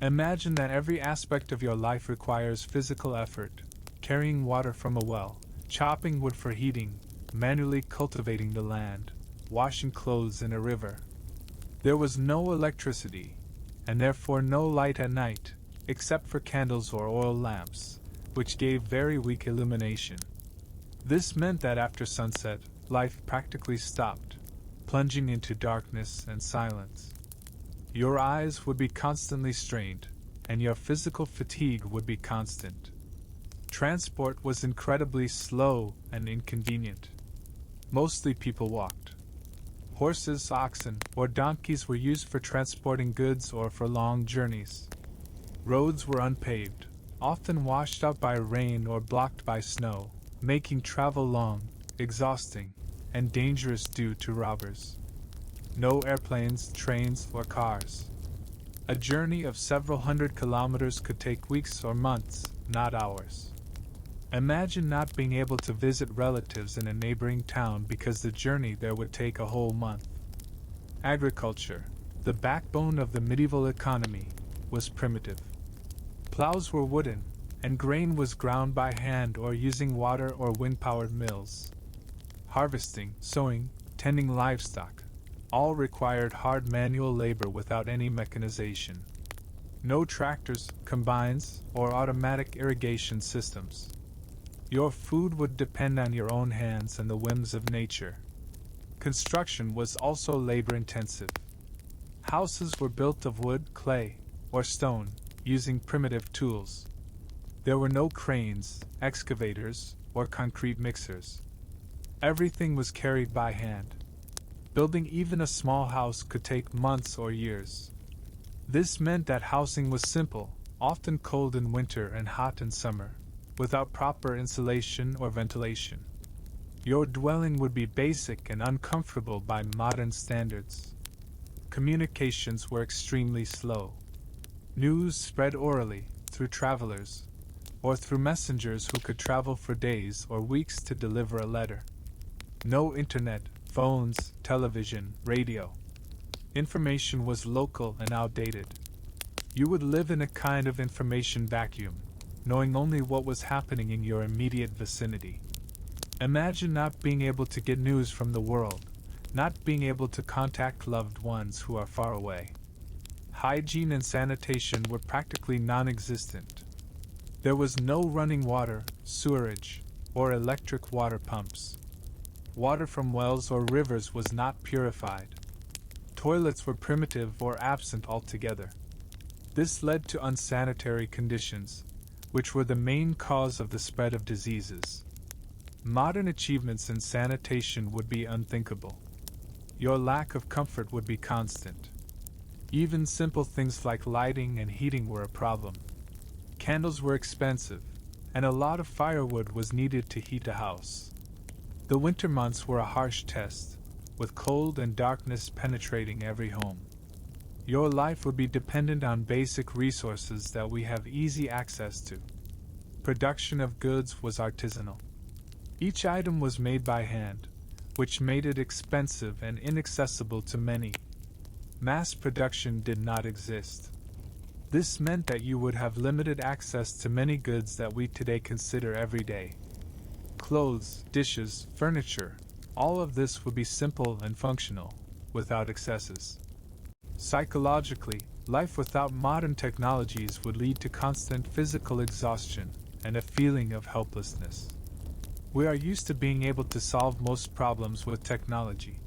Imagine that every aspect of your life requires physical effort: carrying water from a well, chopping wood for heating, manually cultivating the land, washing clothes in a river. There was no electricity, and therefore no light at night, except for candles or oil lamps, which gave very weak illumination. This meant that after sunset, life practically stopped, plunging into darkness and silence. Your eyes would be constantly strained, and your physical fatigue would be constant. Transport was incredibly slow and inconvenient. Mostly people walked. Horses, oxen, or donkeys were used for transporting goods or for long journeys. Roads were unpaved, often washed out by rain or blocked by snow, making travel long, exhausting, and dangerous due to robbers. No airplanes, trains, or cars. A journey of several hundred kilometers could take weeks or months, not hours. Imagine not being able to visit relatives in a neighboring town because the journey there would take a whole month. Agriculture, the backbone of the medieval economy, was primitive. Plows were wooden, and grain was ground by hand or using water or wind-powered mills. Harvesting, sowing, tending livestock, all required hard manual labor without any mechanization. No tractors, combines, or automatic irrigation systems. Your food would depend on your own hands and the whims of nature. Construction was also labor-intensive. Houses were built of wood, clay, or stone, using primitive tools. There were no cranes, excavators, or concrete mixers. Everything was carried by hand. Building even a small house could take months or years. This meant that housing was simple, often cold in winter and hot in summer, without proper insulation or ventilation. Your dwelling would be basic and uncomfortable by modern standards. Communications were extremely slow. News spread orally, through travelers, or through messengers who could travel for days or weeks to deliver a letter. No internet, phones, television, radio. Information was local and outdated. You would live in a kind of information vacuum, knowing only what was happening in your immediate vicinity. Imagine not being able to get news from the world, not being able to contact loved ones who are far away. Hygiene and sanitation were practically non-existent. There was no running water, sewerage, or electric water pumps. Water from wells or rivers was not purified. Toilets were primitive or absent altogether. This led to unsanitary conditions, which were the main cause of the spread of diseases. Modern achievements in sanitation would be unthinkable. Your lack of comfort would be constant. Even simple things like lighting and heating were a problem. Candles were expensive, and a lot of firewood was needed to heat a house. The winter months were a harsh test, with cold and darkness penetrating every home. Your life would be dependent on basic resources that we have easy access to. Production of goods was artisanal. Each item was made by hand, which made it expensive and inaccessible to many. Mass production did not exist. This meant that you would have limited access to many goods that we today consider everyday. Clothes, dishes, furniture, all of this would be simple and functional, without excesses. Psychologically, life without modern technologies would lead to constant physical exhaustion and a feeling of helplessness. We are used to being able to solve most problems with technology.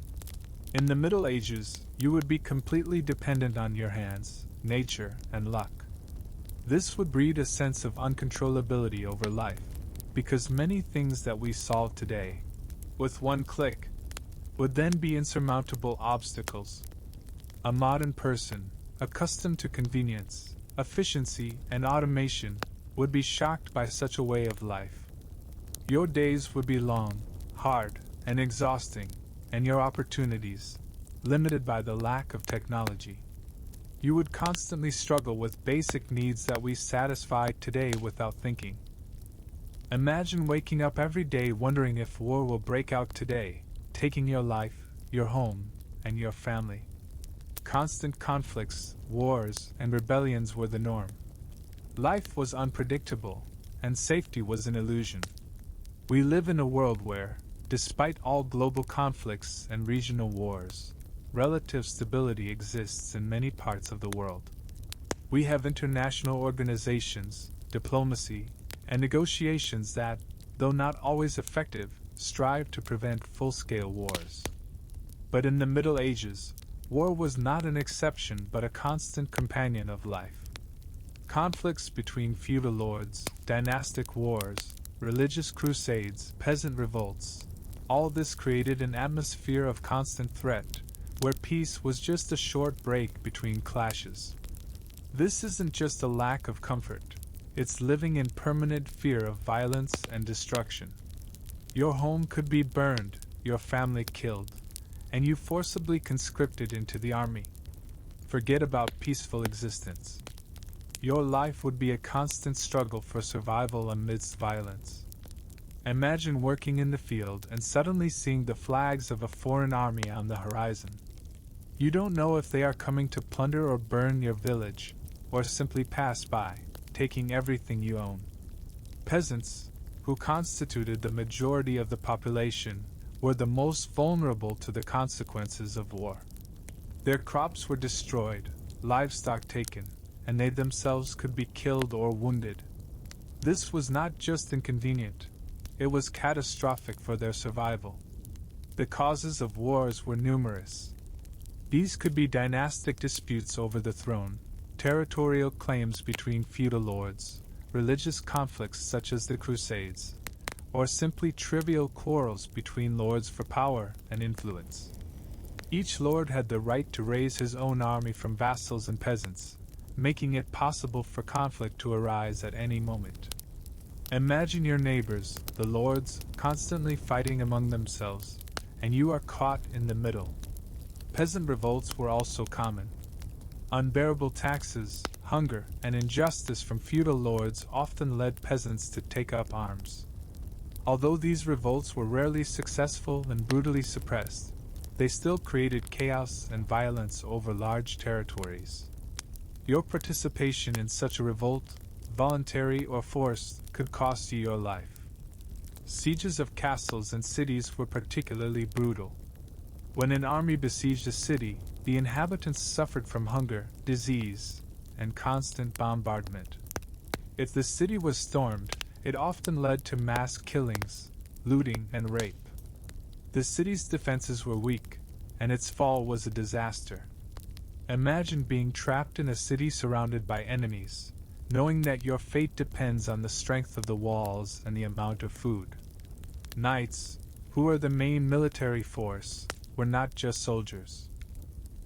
In the Middle Ages, you would be completely dependent on your hands, nature, and luck. This would breed a sense of uncontrollability over life, because many things that we solve today, with one click, would then be insurmountable obstacles. A modern person, accustomed to convenience, efficiency, and automation, would be shocked by such a way of life. Your days would be long, hard, and exhausting, and your opportunities, limited by the lack of technology. You would constantly struggle with basic needs that we satisfy today without thinking. Imagine waking up every day wondering if war will break out today, taking your life, your home, and your family. Constant conflicts, wars, and rebellions were the norm. Life was unpredictable, and safety was an illusion. We live in a world where, despite all global conflicts and regional wars, relative stability exists in many parts of the world. We have international organizations, diplomacy, and negotiations that, though not always effective, strive to prevent full-scale wars. But in the Middle Ages, war was not an exception but a constant companion of life. Conflicts between feudal lords, dynastic wars, religious crusades, peasant revolts, all this created an atmosphere of constant threat, where peace was just a short break between clashes. This isn't just a lack of comfort, it's living in permanent fear of violence and destruction. Your home could be burned, your family killed, and you forcibly conscripted into the army. Forget about peaceful existence. Your life would be a constant struggle for survival amidst violence. Imagine working in the field and suddenly seeing the flags of a foreign army on the horizon. You don't know if they are coming to plunder or burn your village, or simply pass by, taking everything you own. Peasants, who constituted the majority of the population, were the most vulnerable to the consequences of war. Their crops were destroyed, livestock taken, and they themselves could be killed or wounded. This was not just inconvenient, it was catastrophic for their survival. The causes of wars were numerous. These could be dynastic disputes over the throne, territorial claims between feudal lords, religious conflicts such as the Crusades, or simply trivial quarrels between lords for power and influence. Each lord had the right to raise his own army from vassals and peasants, making it possible for conflict to arise at any moment. Imagine your neighbors, the lords, constantly fighting among themselves, and you are caught in the middle. Peasant revolts were also common. Unbearable taxes, hunger, and injustice from feudal lords often led peasants to take up arms. Although these revolts were rarely successful and brutally suppressed, they still created chaos and violence over large territories. Your participation in such a revolt, voluntary or forced, could cost you your life. Sieges of castles and cities were particularly brutal. When an army besieged a city, the inhabitants suffered from hunger, disease, and constant bombardment. If the city was stormed, it often led to mass killings, looting, and rape. The city's defenses were weak, and its fall was a disaster. Imagine being trapped in a city surrounded by enemies, knowing that your fate depends on the strength of the walls and the amount of food. Knights, who are the main military force, were not just soldiers.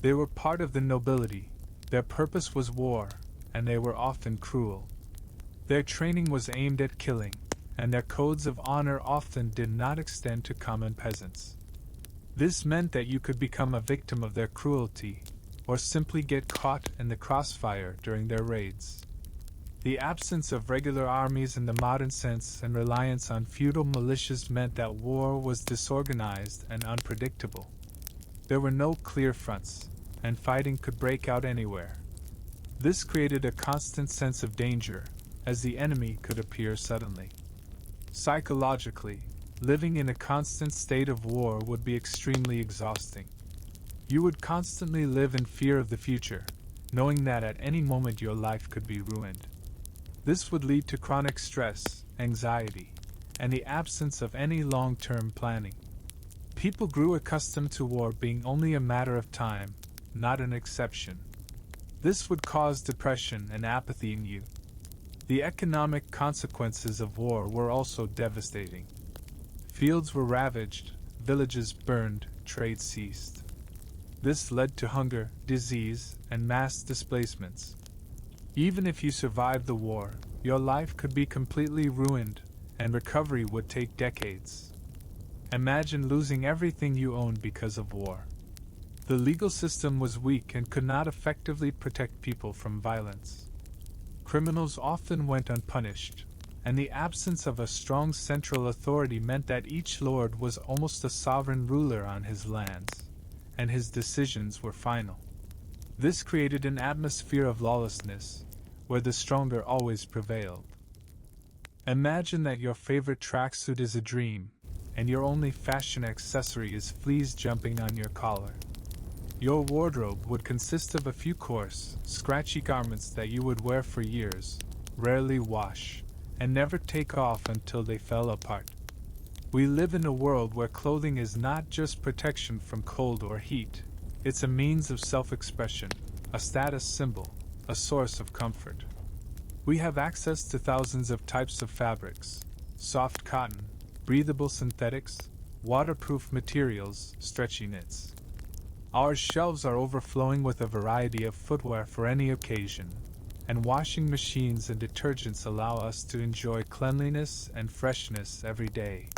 They were part of the nobility, their purpose was war, and they were often cruel. Their training was aimed at killing, and their codes of honor often did not extend to common peasants. This meant that you could become a victim of their cruelty, or simply get caught in the crossfire during their raids. The absence of regular armies in the modern sense and reliance on feudal militias meant that war was disorganized and unpredictable. There were no clear fronts, and fighting could break out anywhere. This created a constant sense of danger, as the enemy could appear suddenly. Psychologically, living in a constant state of war would be extremely exhausting. You would constantly live in fear of the future, knowing that at any moment your life could be ruined. This would lead to chronic stress, anxiety, and the absence of any long-term planning. People grew accustomed to war being only a matter of time, not an exception. This would cause depression and apathy in you. The economic consequences of war were also devastating. Fields were ravaged, villages burned, trade ceased. This led to hunger, disease, and mass displacements. Even if you survived the war, your life could be completely ruined, and recovery would take decades. Imagine losing everything you owned because of war. The legal system was weak and could not effectively protect people from violence. Criminals often went unpunished, and the absence of a strong central authority meant that each lord was almost a sovereign ruler on his lands, and his decisions were final. This created an atmosphere of lawlessness, where the stronger always prevailed. Imagine that your favorite tracksuit is a dream, and your only fashion accessory is fleas jumping on your collar. Your wardrobe would consist of a few coarse, scratchy garments that you would wear for years, rarely wash, and never take off until they fell apart. We live in a world where clothing is not just protection from cold or heat, it's a means of self-expression, a status symbol, a source of comfort. We have access to thousands of types of fabrics: soft cotton, breathable synthetics, waterproof materials, stretchy knits. Our shelves are overflowing with a variety of footwear for any occasion, and washing machines and detergents allow us to enjoy cleanliness and freshness every day.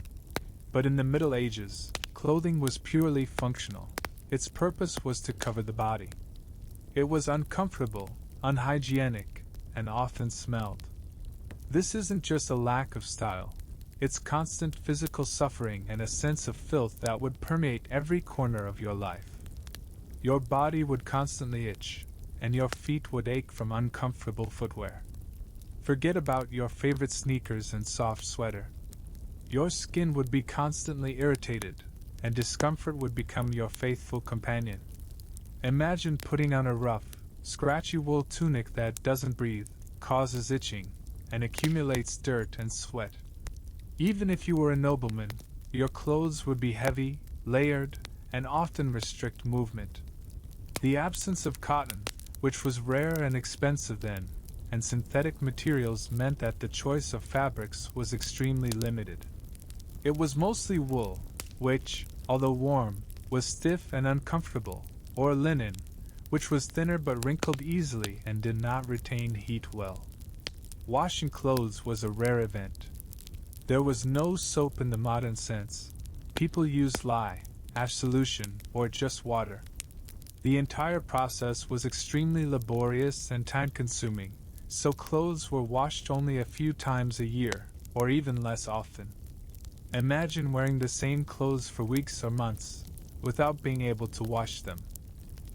But in the Middle Ages, clothing was purely functional. Its purpose was to cover the body. It was uncomfortable, unhygienic, and often smelled. This isn't just a lack of style, it's constant physical suffering and a sense of filth that would permeate every corner of your life. Your body would constantly itch, and your feet would ache from uncomfortable footwear. Forget about your favorite sneakers and soft sweater. Your skin would be constantly irritated, and discomfort would become your faithful companion. Imagine putting on a rough, scratchy wool tunic that doesn't breathe, causes itching, and accumulates dirt and sweat. Even if you were a nobleman, your clothes would be heavy, layered, and often restrict movement. The absence of cotton, which was rare and expensive then, and synthetic materials meant that the choice of fabrics was extremely limited. It was mostly wool, which, although warm, was stiff and uncomfortable, or linen, which was thinner but wrinkled easily and did not retain heat well. Washing clothes was a rare event. There was no soap in the modern sense. People used lye, ash solution, or just water. The entire process was extremely laborious and time-consuming, so clothes were washed only a few times a year, or even less often. Imagine wearing the same clothes for weeks or months, without being able to wash them.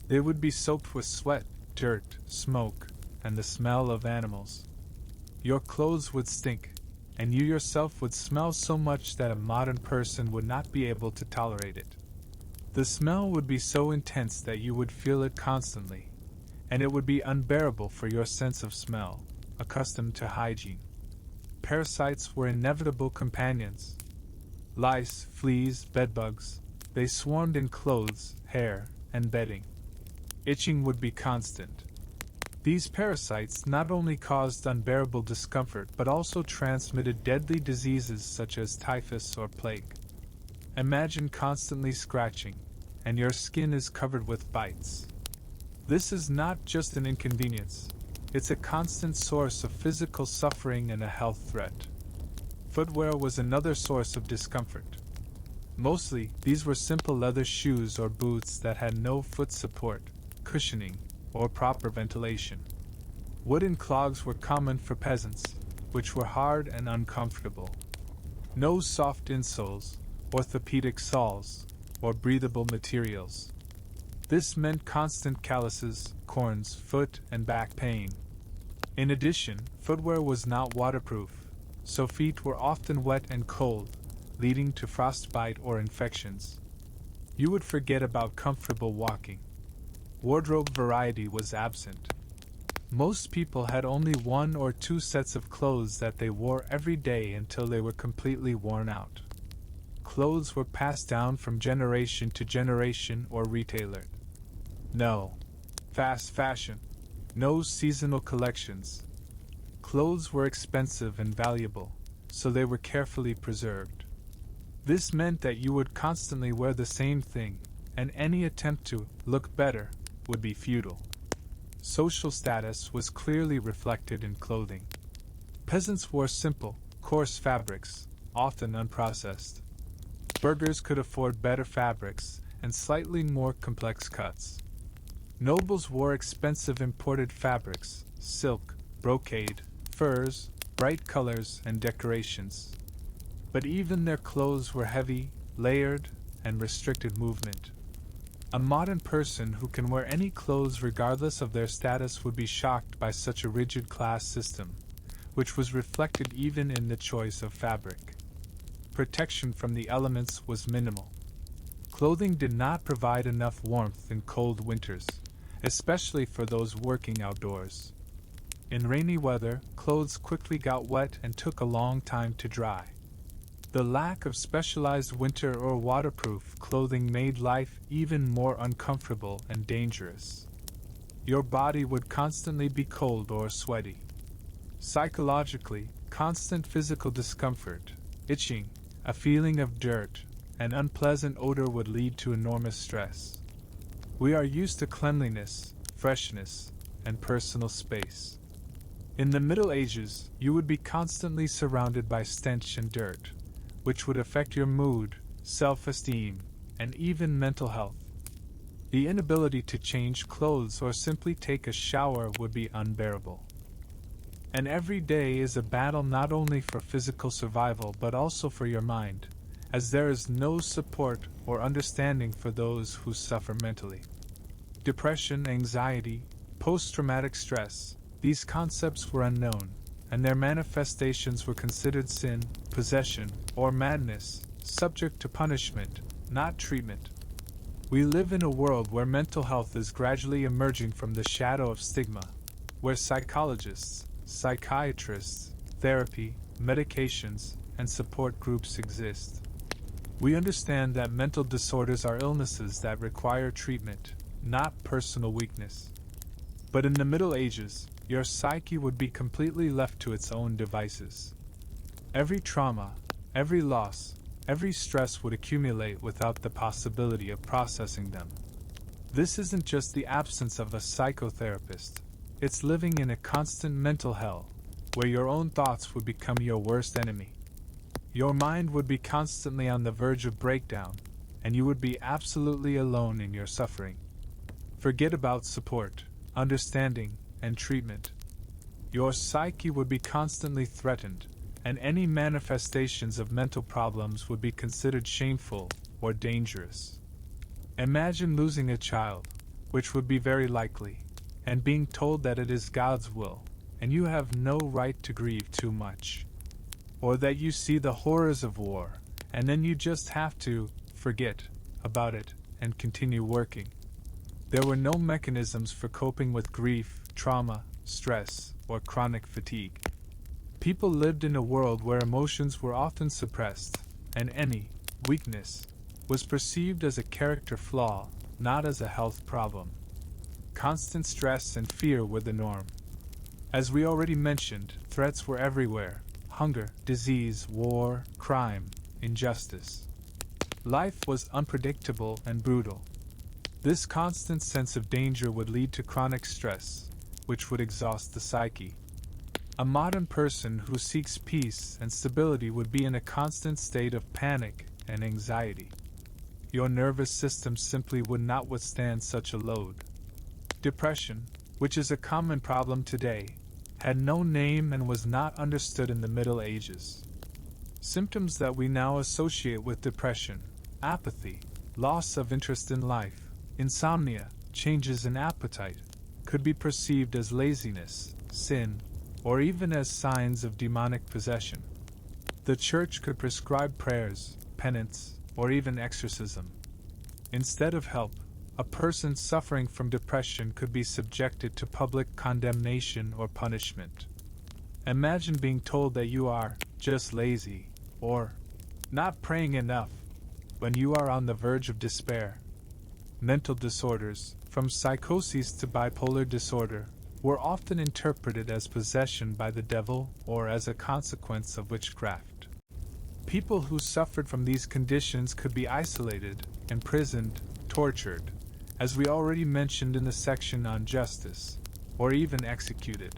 They would be soaked with sweat, dirt, smoke, and the smell of animals. Your clothes would stink, and you yourself would smell so much that a modern person would not be able to tolerate it. The smell would be so intense that you would feel it constantly, and it would be unbearable for your sense of smell, accustomed to hygiene. Parasites were inevitable companions. Lice, fleas, bedbugs, they swarmed in clothes, hair, and bedding. Itching would be constant. These parasites not only caused unbearable discomfort but also transmitted deadly diseases such as typhus or plague. Imagine constantly scratching, and your skin is covered with bites. This is not just an inconvenience, it's a constant source of physical suffering and a health threat. Footwear was another source of discomfort. Mostly, these were simple leather shoes or boots that had no foot support, cushioning, or proper ventilation. Wooden clogs were common for peasants, which were hard and uncomfortable. No soft insoles, orthopedic soles, or breathable materials. This meant constant calluses, corns, foot, and back pain. In addition, footwear was not waterproof, so feet were often wet and cold, leading to frostbite or infections. You would forget about comfortable walking. Wardrobe variety was absent. Most people had only 1 or 2 sets of clothes that they wore every day until they were completely worn out. Clothes were passed down from generation to generation or retailered. No fast fashion. No seasonal collections. Clothes were expensive and valuable, so they were carefully preserved. This meant that you would constantly wear the same thing, and any attempt to look better would be futile. Social status was clearly reflected in clothing. Peasants wore simple, coarse fabrics, often unprocessed. Burghers could afford better fabrics and slightly more complex cuts. Nobles wore expensive imported fabrics, silk, brocade, furs, bright colors, and decorations. But even their clothes were heavy, layered, and restricted movement. A modern person who can wear any clothes regardless of their status would be shocked by such a rigid class system, which was reflected even in the choice of fabric. Protection from the elements was minimal. Clothing did not provide enough warmth in cold winters, especially for those working outdoors. In rainy weather, clothes quickly got wet and took a long time to dry. The lack of specialized winter or waterproof clothing made life even more uncomfortable and dangerous. Your body would constantly be cold or sweaty. Psychologically, constant physical discomfort, itching, a feeling of dirt, and unpleasant odor would lead to enormous stress. We are used to cleanliness, freshness, and personal space. In the Middle Ages, you would be constantly surrounded by stench and dirt, which would affect your mood, self-esteem, and even mental health. The inability to change clothes or simply take a shower would be unbearable. And every day is a battle not only for physical survival but also for your mind, as there is no support or understanding for those who suffer mentally. Depression, anxiety, post-traumatic stress, these concepts were unknown, and their manifestations were considered sin, possession, or madness, subject to punishment, not treatment. We live in a world where mental health is gradually emerging from the shadow of stigma, where psychologists, psychiatrists, therapy, medications, and support groups exist. We understand that mental disorders are illnesses that require treatment, not personal weakness. But in the Middle Ages, your psyche would be completely left to its own devices. Every trauma, every loss, every stress would accumulate without the possibility of processing them. This isn't just the absence of a psychotherapist, it's living in a constant mental hell, where your own thoughts would become your worst enemy. Your mind would be constantly on the verge of breakdown, and you would be absolutely alone in your suffering. Forget about support, understanding, and treatment. Your psyche would be constantly threatened, and any manifestations of mental problems would be considered shameful or dangerous. Imagine losing a child, which would be very likely, and being told that it is God's will, and you have no right to grieve too much. Or that you see the horrors of war, and then you just have to forget about it and continue working. There were no mechanisms for coping with grief, trauma, stress, or chronic fatigue. People lived in a world where emotions were often suppressed, and any weakness was perceived as a character flaw, not as a health problem. Constant stress and fear were the norm. As we already mentioned, threats were everywhere: hunger, disease, war, crime, injustice. Life was unpredictable and brutal. This constant sense of danger would lead to chronic stress, which would exhaust the psyche. A modern person who seeks peace and stability would be in a constant state of panic and anxiety. Your nervous system simply would not withstand such a load. Depression, which is a common problem today, had no name and was not understood in the Middle Ages. Symptoms that we now associate with depression: apathy, loss of interest in life, insomnia, changes in appetite, could be perceived as laziness, sin, or even as signs of demonic possession. The church could prescribe prayers, penance, or even exorcism. Instead of help, a person suffering from depression could be subjected to public condemnation or punishment. Imagine being told that you are just lazy, or not praying enough, when you are on the verge of despair. Mental disorders, from psychoses to bipolar disorder, were often interpreted as possession by the devil or as a consequence of witchcraft. People who suffered from these conditions could be isolated, imprisoned, tortured, as we already mentioned in the section on justice, or even executed.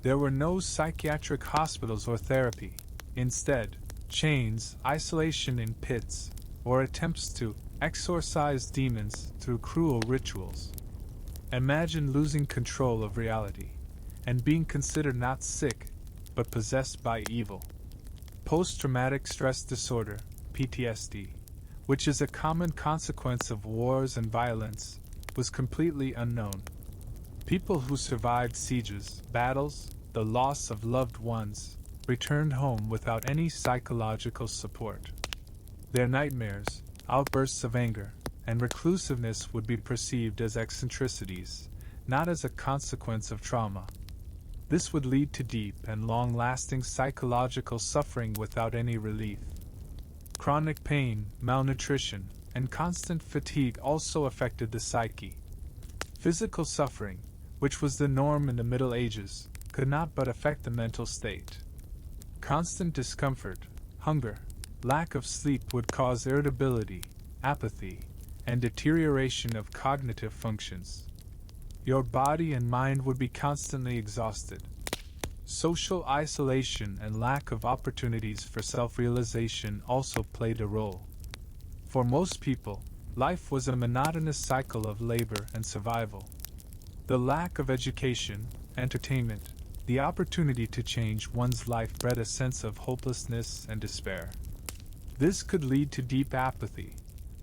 There were no psychiatric hospitals or therapy. Instead, chains, isolation in pits, or attempts to exorcise demons through cruel rituals. Imagine losing control of reality, and being considered not sick, but possessed by evil. Post-traumatic stress disorder, PTSD, which is a common consequence of wars and violence, was completely unknown. People who survived sieges, battles, the loss of loved ones, returned home without any psychological support. Their nightmares, outbursts of anger, and reclusiveness would be perceived as eccentricities, not as a consequence of trauma. This would lead to deep and long-lasting psychological suffering without any relief. Chronic pain, malnutrition, and constant fatigue also affected the psyche. Physical suffering, which was the norm in the Middle Ages, could not but affect the mental state. Constant discomfort, hunger, lack of sleep would cause irritability, apathy, and deterioration of cognitive functions. Your body and mind would be constantly exhausted. Social isolation and lack of opportunities for self-realization also played a role. For most people, life was a monotonous cycle of labor and survival. The lack of education, entertainment, the opportunity to change one's life bred a sense of hopelessness and despair. This could lead to deep apathy,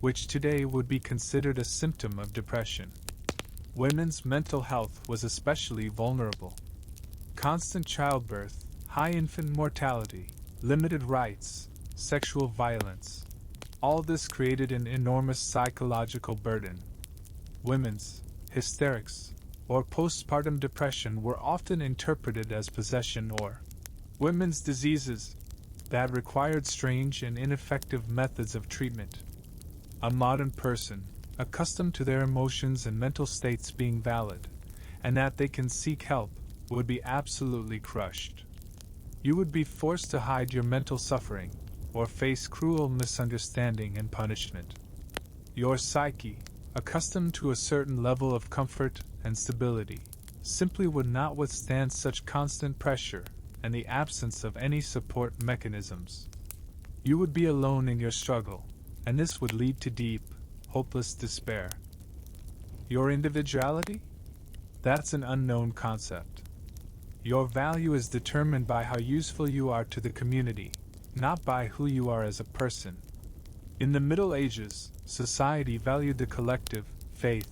which today would be considered a symptom of depression. Women's mental health was especially vulnerable. Constant childbirth, high infant mortality, limited rights, sexual violence. All this created an enormous psychological burden. Women's hysterics or postpartum depression were often interpreted as possession or women's diseases that required strange and ineffective methods of treatment. A modern person, accustomed to their emotions and mental states being valid, and that they can seek help, would be absolutely crushed. You would be forced to hide your mental suffering, or face cruel misunderstanding and punishment. Your psyche, accustomed to a certain level of comfort and stability, simply would not withstand such constant pressure and the absence of any support mechanisms. You would be alone in your struggle, and this would lead to deep, hopeless despair. Your individuality? That's an unknown concept. Your value is determined by how useful you are to the community, not by who you are as a person. In the Middle Ages, society valued the collective, faith,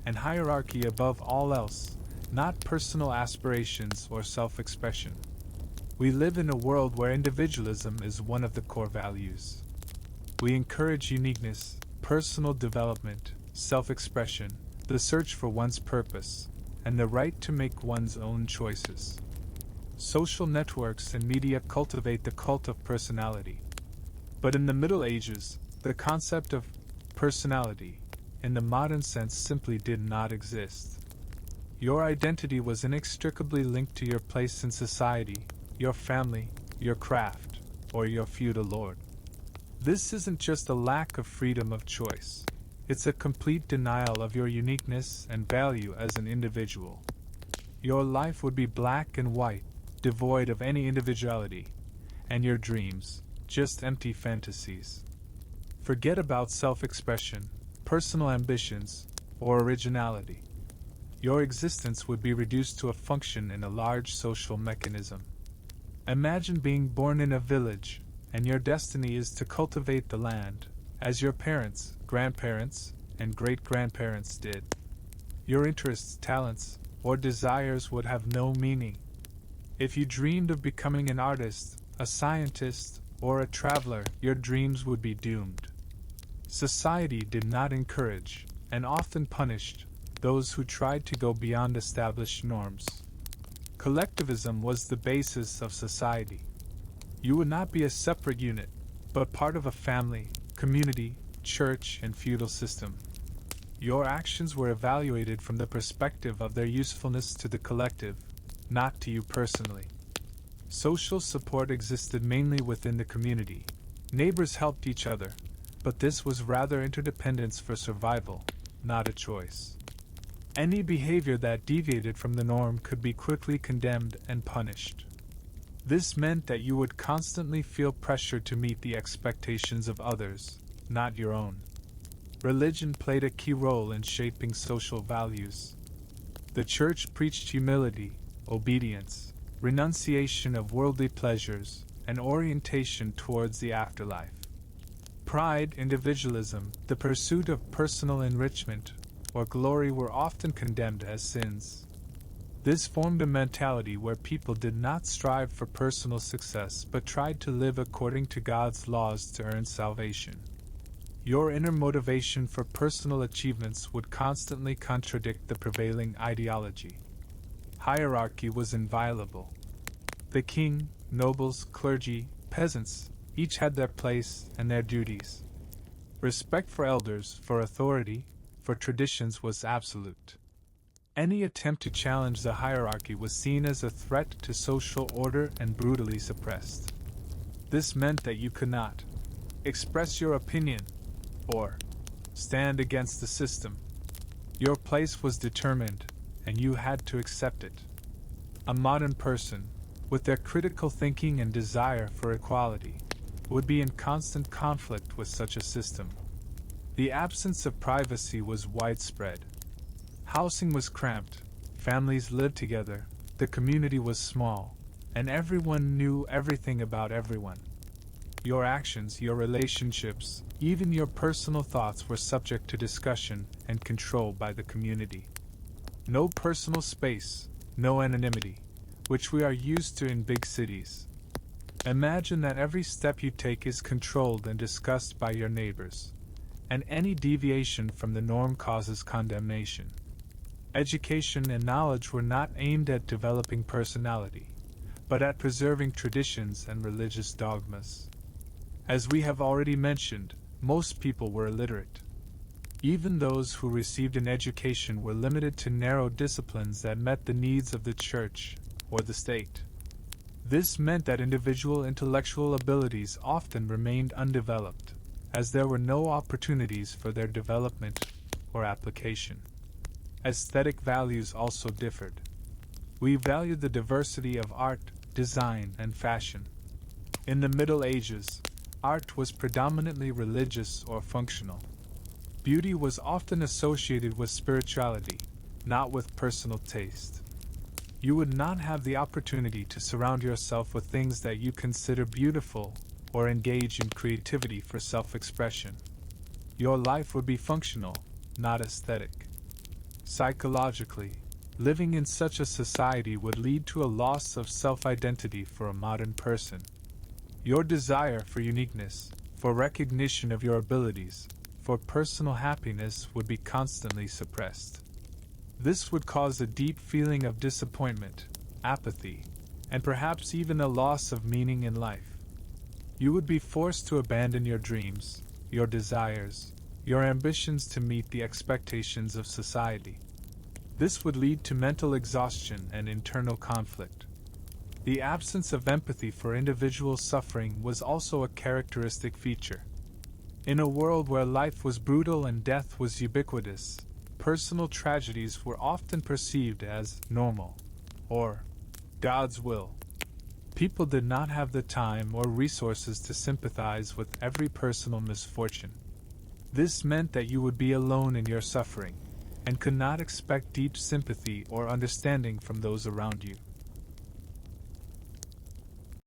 and hierarchy above all else, not personal aspirations or self-expression. We live in a world where individualism is one of the core values. We encourage uniqueness, personal development, self-expression, the search for one's purpose, and the right to make one's own choices. Social networks and media cultivate the cult of personality. But in the Middle Ages, the concept of personality, in the modern sense, simply did not exist. Your identity was inextricably linked to your place in society, your family, your craft, or your feudal lord. This isn't just a lack of freedom of choice. It's a complete denial of your uniqueness and value as an individual. Your life would be black and white, devoid of any individuality, and your dreams, just empty fantasies. Forget about self-expression, personal ambitions, or originality. Your existence would be reduced to a function in a large social mechanism. Imagine being born in a village, and your destiny is to cultivate the land, as your parents, grandparents, and great-grandparents did. Your interests, talents, or desires would have no meaning. If you dreamed of becoming an artist, a scientist, or a traveler, your dreams would be doomed. Society did not encourage, and often punished, those who tried to go beyond established norms. Collectivism was the basis of society. You would not be a separate unit, but part of a family, community, church, and feudal system. Your actions were evaluated from the perspective of their usefulness to the collective, not to you personally. Social support existed mainly within the community. Neighbors helped each other, but this was rather interdependence for survival, not a choice. Any behavior that deviated from the norm could be quickly condemned and punished. This meant that you would constantly feel pressure to meet the expectations of others, not your own. Religion played a key role in shaping social values. The church preached humility, obedience, renunciation of worldly pleasures, and orientation towards the afterlife. Pride, individualism, the pursuit of personal enrichment, or glory were often condemned as sins. This formed a mentality where people did not strive for personal success but tried to live according to God's laws to earn salvation. Your inner motivation for personal achievements would constantly contradict the prevailing ideology. Hierarchy was inviolable. The king, nobles, clergy, peasants, each had their place and their duties. Respect for elders, for authority, for traditions was absolute. Any attempt to challenge the hierarchy was seen as a threat to social order and brutally suppressed. This meant that you could not express your opinion or stand against the system. Your place was determined, and you had to accept it. A modern person, with their critical thinking and desire for equality, would be in constant conflict with such a system. The absence of privacy was widespread. Housing was cramped, families lived together, the community was small, and everyone knew everything about everyone. Your actions, your relationships, even your personal thoughts were subject to discussion and control by the community. No personal space, no anonymity, which we are used to in big cities. Imagine that every step you take is controlled and discussed by your neighbors, and any deviation from the norm causes condemnation. Education and knowledge were not aimed at developing personality, but at preserving traditions and religious dogmas. As we have already mentioned, most people were illiterate. Even those who received an education were limited to narrow disciplines that met the needs of the church or the state. This meant that individual intellectual abilities often remained undeveloped, as there were no opportunities for their development or application. Aesthetic values also differed. We valued the diversity of art, design, and fashion. In the Middle Ages, art was predominantly religious or functional. Beauty was often associated with spirituality, not with personal taste. You would not have the opportunity to surround yourself with things that you consider beautiful or engage in creativity for self-expression. Your life would be functional, not aesthetic. Psychologically, living in such a society would lead to a loss of self-identity for a modern person. Your desire for uniqueness, for recognition of your abilities, for personal happiness would be constantly suppressed. This would cause a deep feeling of disappointment, apathy, and perhaps even a loss of meaning in life. You would be forced to abandon your dreams, your desires, your ambitions to meet the expectations of society. This would lead to mental exhaustion and internal conflict. The absence of empathy for individual suffering was also a characteristic feature. In a world where life was brutal and death was ubiquitous, personal tragedies were often perceived as normal, or God's will. People did not have the time or resources to sympathize with every personal misfortune. This meant that you would be alone in your suffering, and could not expect deep sympathy or understanding from those around you.